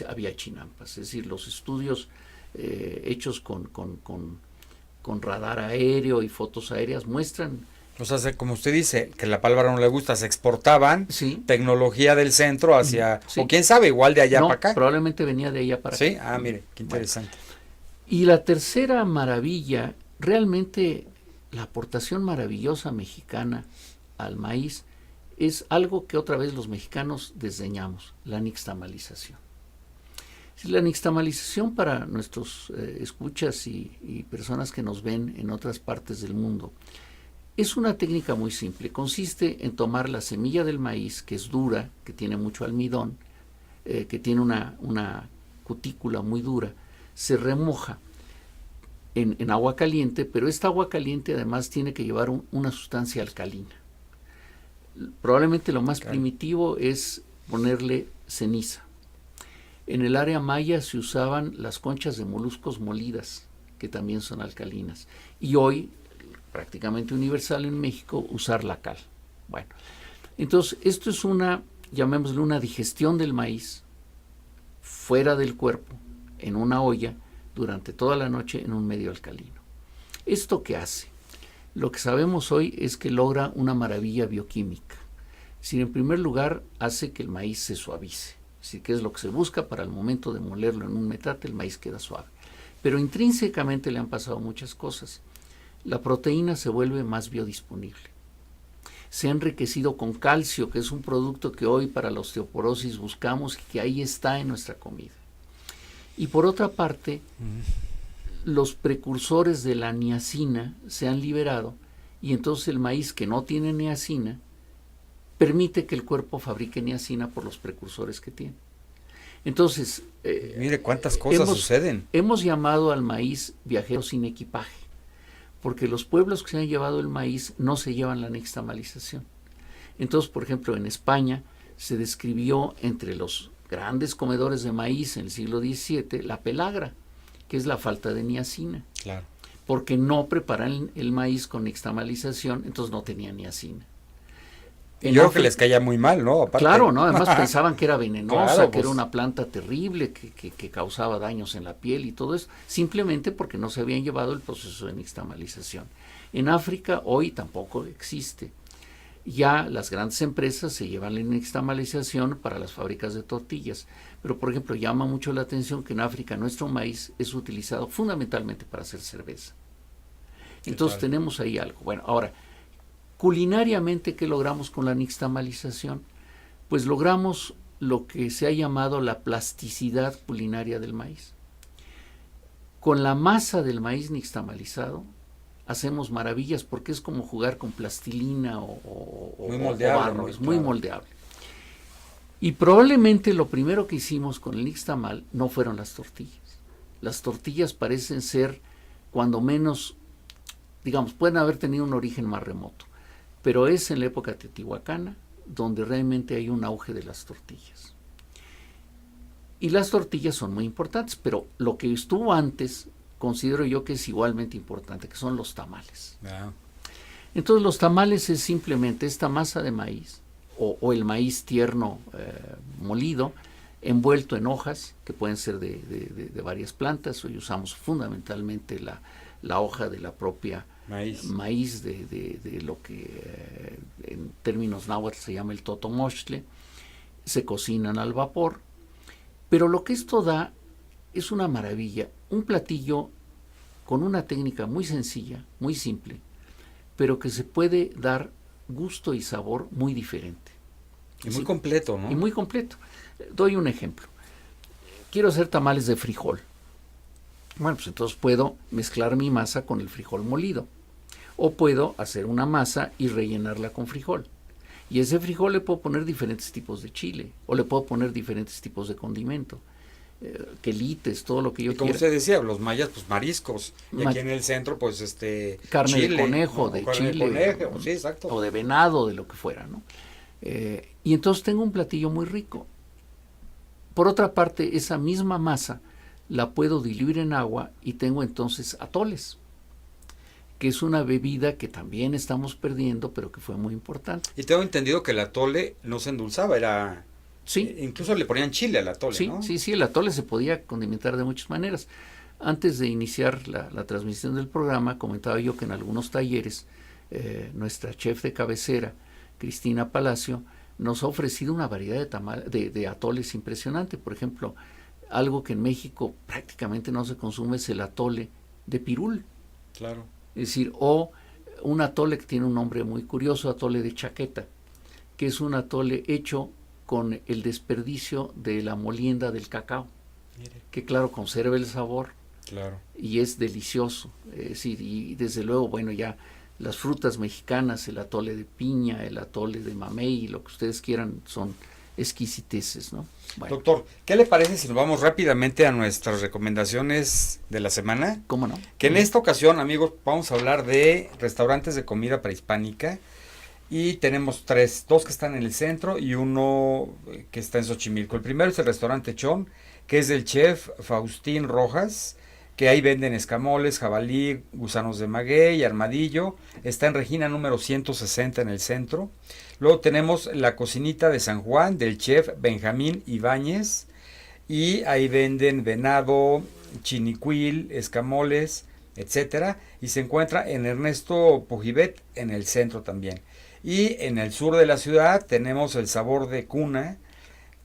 había chinampas. Es decir, los estudios hechos con radar aéreo y fotos aéreas muestran. O sea, como usted dice, que la palabra no le gusta, se exportaban tecnología del centro hacia, o quién sabe, igual de allá para acá. Probablemente venía de allá para acá. Sí, mire, qué interesante. Bueno. Y la tercera maravilla, realmente la aportación maravillosa mexicana al maíz, es algo que otra vez los mexicanos desdeñamos, la nixtamalización. La nixtamalización para nuestros escuchas y personas que nos ven en otras partes del mundo es una técnica muy simple. Consiste en tomar la semilla del maíz, que es dura, que tiene mucho almidón, que tiene una cutícula muy dura, se remoja en agua caliente, pero esta agua caliente además tiene que llevar una sustancia alcalina. Probablemente lo más primitivo es ponerle ceniza. En el área maya se usaban las conchas de moluscos molidas, que también son alcalinas. Y hoy, prácticamente universal en México, usar la cal. Bueno, entonces esto es llamémosle una digestión del maíz fuera del cuerpo, en una olla, durante toda la noche en un medio alcalino. ¿Esto qué hace? Lo que sabemos hoy es que logra una maravilla bioquímica. Si en primer lugar hace que el maíz se suavice, así que es lo que se busca para el momento de molerlo en un metate, el maíz queda suave. Pero intrínsecamente le han pasado muchas cosas. La proteína se vuelve más biodisponible. Se ha enriquecido con calcio, que es un producto que hoy para la osteoporosis buscamos y que ahí está en nuestra comida. Y por otra parte, los precursores de la niacina se han liberado y entonces el maíz que no tiene niacina permite que el cuerpo fabrique niacina por los precursores que tiene. Entonces, mire cuántas cosas suceden. Hemos llamado al maíz viajero sin equipaje, porque los pueblos que se han llevado el maíz no se llevan la nixtamalización. Entonces, por ejemplo, en España se describió entre los grandes comedores de maíz en el siglo XVII la pelagra, que es la falta de niacina. Claro. Porque no preparan el maíz con nixtamalización, entonces no tenía niacina. Yo creo que les caía muy mal, ¿no? Aparte. Claro, ¿no? Además pensaban que era venenosa, claro, que era una planta terrible, que causaba daños en la piel y todo eso, simplemente porque no se habían llevado el proceso de nixtamalización. En África hoy tampoco existe. Ya las grandes empresas se llevan la nixtamalización para las fábricas de tortillas, pero por ejemplo llama mucho la atención que en África nuestro maíz es utilizado fundamentalmente para hacer cerveza. Entonces tenemos ahí algo. Bueno, ahora, culinariamente, ¿qué logramos con la nixtamalización? Pues logramos lo que se ha llamado la plasticidad culinaria del maíz. Con la masa del maíz nixtamalizado hacemos maravillas porque es como jugar con plastilina o barro, es muy moldeable. Y probablemente lo primero que hicimos con el nixtamal no fueron las tortillas. Las tortillas parecen ser, cuando menos, digamos, pueden haber tenido un origen más remoto, pero es en la época teotihuacana donde realmente hay un auge de las tortillas. Y las tortillas son muy importantes, pero lo que estuvo antes considero yo que es igualmente importante, que son los tamales. Entonces los tamales es simplemente esta masa de maíz o el maíz tierno molido, envuelto en hojas que pueden ser de varias plantas. Hoy usamos fundamentalmente la hoja de la propia maíz de lo que en términos náhuatl se llama el totomoxtle. Se cocinan al vapor, pero lo que esto da es una maravilla, un platillo con una técnica muy sencilla, muy simple, pero que se puede dar gusto y sabor muy diferente. Y muy completo, ¿no? Y muy completo. Doy un ejemplo. Quiero hacer tamales de frijol. Bueno, pues entonces puedo mezclar mi masa con el frijol molido. O puedo hacer una masa y rellenarla con frijol. Y ese frijol le puedo poner diferentes tipos de chile, o le puedo poner diferentes tipos de condimento. Quelites, todo lo que yo quiera. Como usted decía, los mayas, pues mariscos. Y aquí en el centro, pues carne chile, de conejo, ¿no? de carne chile, de conejo, sí, exacto. O de venado, de lo que fuera, ¿no? Y entonces tengo un platillo muy rico. Por otra parte, esa misma masa la puedo diluir en agua y tengo entonces atoles, que es una bebida que también estamos perdiendo, pero que fue muy importante. Y tengo entendido que el atole no se endulzaba, era... Sí. Incluso le ponían chile al atole, sí, ¿no? Sí, el atole se podía condimentar de muchas maneras. Antes de iniciar la transmisión del programa, comentaba yo que en algunos talleres nuestra chef de cabecera, Cristina Palacio, nos ha ofrecido una variedad de atoles impresionante. Por ejemplo, algo que en México prácticamente no se consume es el atole de pirul. Claro. Es decir, o un atole que tiene un nombre muy curioso, atole de chaqueta, que es un atole hecho con el desperdicio de la molienda del cacao. Mire. Que claro, conserva el sabor. Claro. Y es delicioso. Es decir, y desde luego, bueno, ya las frutas mexicanas, el atole de piña, el atole de mamey, lo que ustedes quieran, son exquisiteces, ¿no? Bueno, Doctor, ¿qué le parece si nos vamos rápidamente a nuestras recomendaciones de la semana? ¿cómo no? Que en esta ocasión, amigos, vamos a hablar de restaurantes de comida prehispánica. Y tenemos dos que están en el centro y uno que está en Xochimilco. El primero es el restaurante Chom, que es del chef Faustín Rojas, que ahí venden escamoles, jabalí, gusanos de maguey, armadillo. Está en Regina número 160 en el centro. Luego tenemos la cocinita de San Juan del chef Benjamín Ibáñez, y ahí venden venado, chinicuil, escamoles, etcétera, y se encuentra en Ernesto Pujibet en el centro también. Y en el sur de la ciudad tenemos el Sabor de Cuna,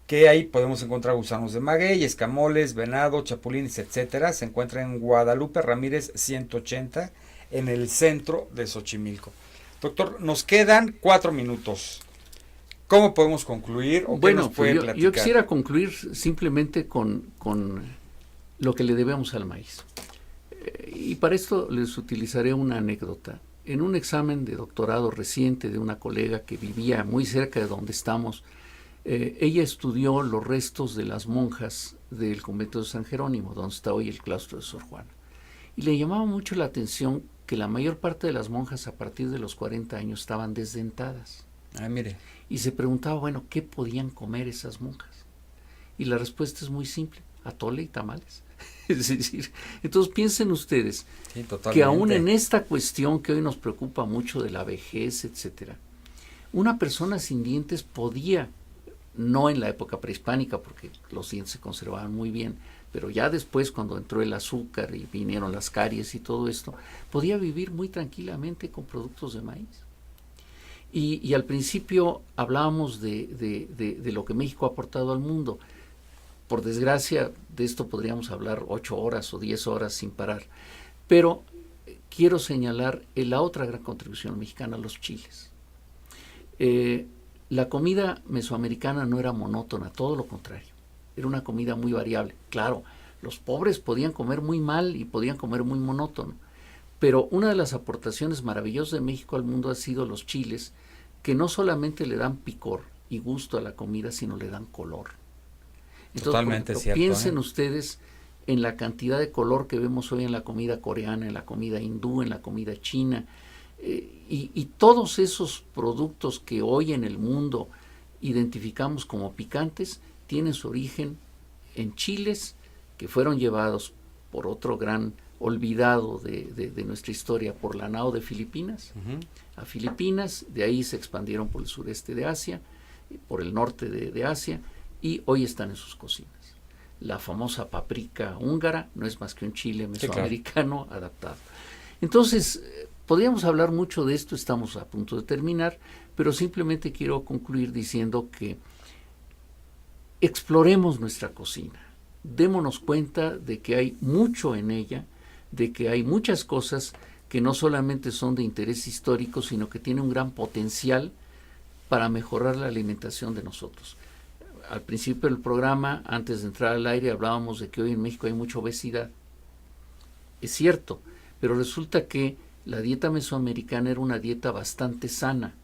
que ahí podemos encontrar gusanos de maguey, escamoles, venado, chapulines, etcétera. Se encuentra en Guadalupe Ramírez 180 en el centro de Xochimilco. Doctor, nos quedan 4 minutos. ¿Cómo podemos concluir o qué nos puede platicar? Yo quisiera concluir simplemente con lo que le debemos al maíz. Y para esto les utilizaré una anécdota. En un examen de doctorado reciente de una colega que vivía muy cerca de donde estamos, ella estudió los restos de las monjas del convento de San Jerónimo, donde está hoy el claustro de Sor Juana. Y le llamaba mucho la atención que la mayor parte de las monjas a partir de los 40 años estaban desdentadas. Ah, mire. Y se preguntaba, bueno, ¿qué podían comer esas monjas? Y la respuesta es muy simple: atole y tamales. Es decir, entonces piensen ustedes que aún en esta cuestión que hoy nos preocupa mucho de la vejez, etcétera, una persona sin dientes podía, no en la época prehispánica porque los dientes se conservaban muy bien, pero ya después cuando entró el azúcar y vinieron las caries y todo esto, podía vivir muy tranquilamente con productos de maíz. Y al principio hablábamos de lo que México ha aportado al mundo. Por desgracia, de esto podríamos hablar 8 horas o 10 horas sin parar. Pero quiero señalar la otra gran contribución mexicana, los chiles. La comida mesoamericana no era monótona, todo lo contrario. Era una comida muy variable. Claro, los pobres podían comer muy mal y podían comer muy monótono. Pero una de las aportaciones maravillosas de México al mundo ha sido los chiles, que no solamente le dan picor y gusto a la comida, sino le dan color. Entonces, totalmente cierto. Piensen ustedes en la cantidad de color que vemos hoy en la comida coreana, en la comida hindú, en la comida china, y todos esos productos que hoy en el mundo identificamos como picantes tienen su origen en chiles que fueron llevados por otro gran olvidado de nuestra historia, por la nao de Filipinas, a Filipinas, de ahí se expandieron por el sureste de Asia, por el norte de Asia, y hoy están en sus cocinas. La famosa paprika húngara no es más que un chile mesoamericano adaptado. Entonces, podríamos hablar mucho de esto, estamos a punto de terminar, pero simplemente quiero concluir diciendo que exploremos nuestra cocina, démonos cuenta de que hay mucho en ella, de que hay muchas cosas que no solamente son de interés histórico, sino que tienen un gran potencial para mejorar la alimentación de nosotros. Al principio del programa, antes de entrar al aire, hablábamos de que hoy en México hay mucha obesidad. Es cierto, pero resulta que la dieta mesoamericana era una dieta bastante sana.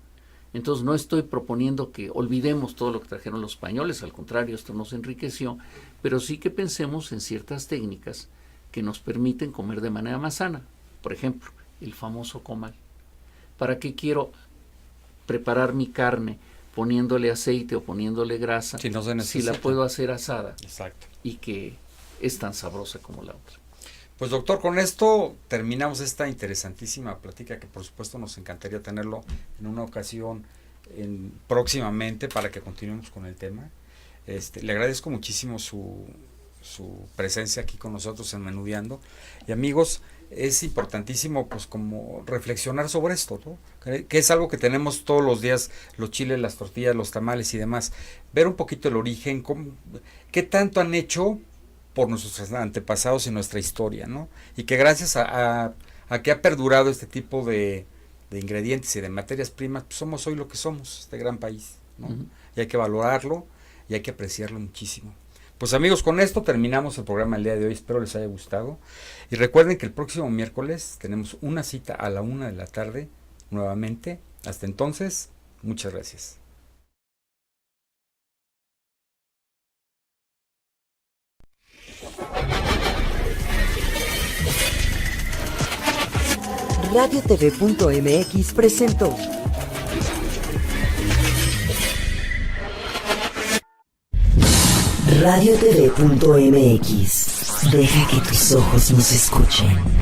Entonces no estoy proponiendo que olvidemos todo lo que trajeron los españoles, al contrario, esto nos enriqueció, pero sí que pensemos en ciertas técnicas que nos permiten comer de manera más sana. Por ejemplo, el famoso comal. ¿Para qué quiero preparar mi carne poniéndole aceite o poniéndole grasa si la puedo hacer asada? Exacto. Y que es tan sabrosa como la otra? Pues doctor, con esto terminamos esta interesantísima plática que por supuesto nos encantaría tenerlo en una ocasión próximamente para que continuemos con el tema. Le agradezco muchísimo su presencia aquí con nosotros en Menudeando. Y amigos, es importantísimo pues como reflexionar sobre esto, ¿no? Que es algo que tenemos todos los días, los chiles, las tortillas, los tamales y demás. Ver un poquito el origen, qué tanto han hecho por nuestros antepasados y nuestra historia, ¿no? Y que gracias a que ha perdurado este tipo de ingredientes y de materias primas, pues somos hoy lo que somos, este gran país, ¿no? Y hay que valorarlo y hay que apreciarlo muchísimo. Pues amigos, con esto terminamos el programa el día de hoy, espero les haya gustado. Y recuerden que el próximo miércoles tenemos una cita a la 1:00 p.m. nuevamente. Hasta entonces, muchas gracias. RadioTV.mx presentó RadioTV.mx. Deja que tus ojos nos escuchen.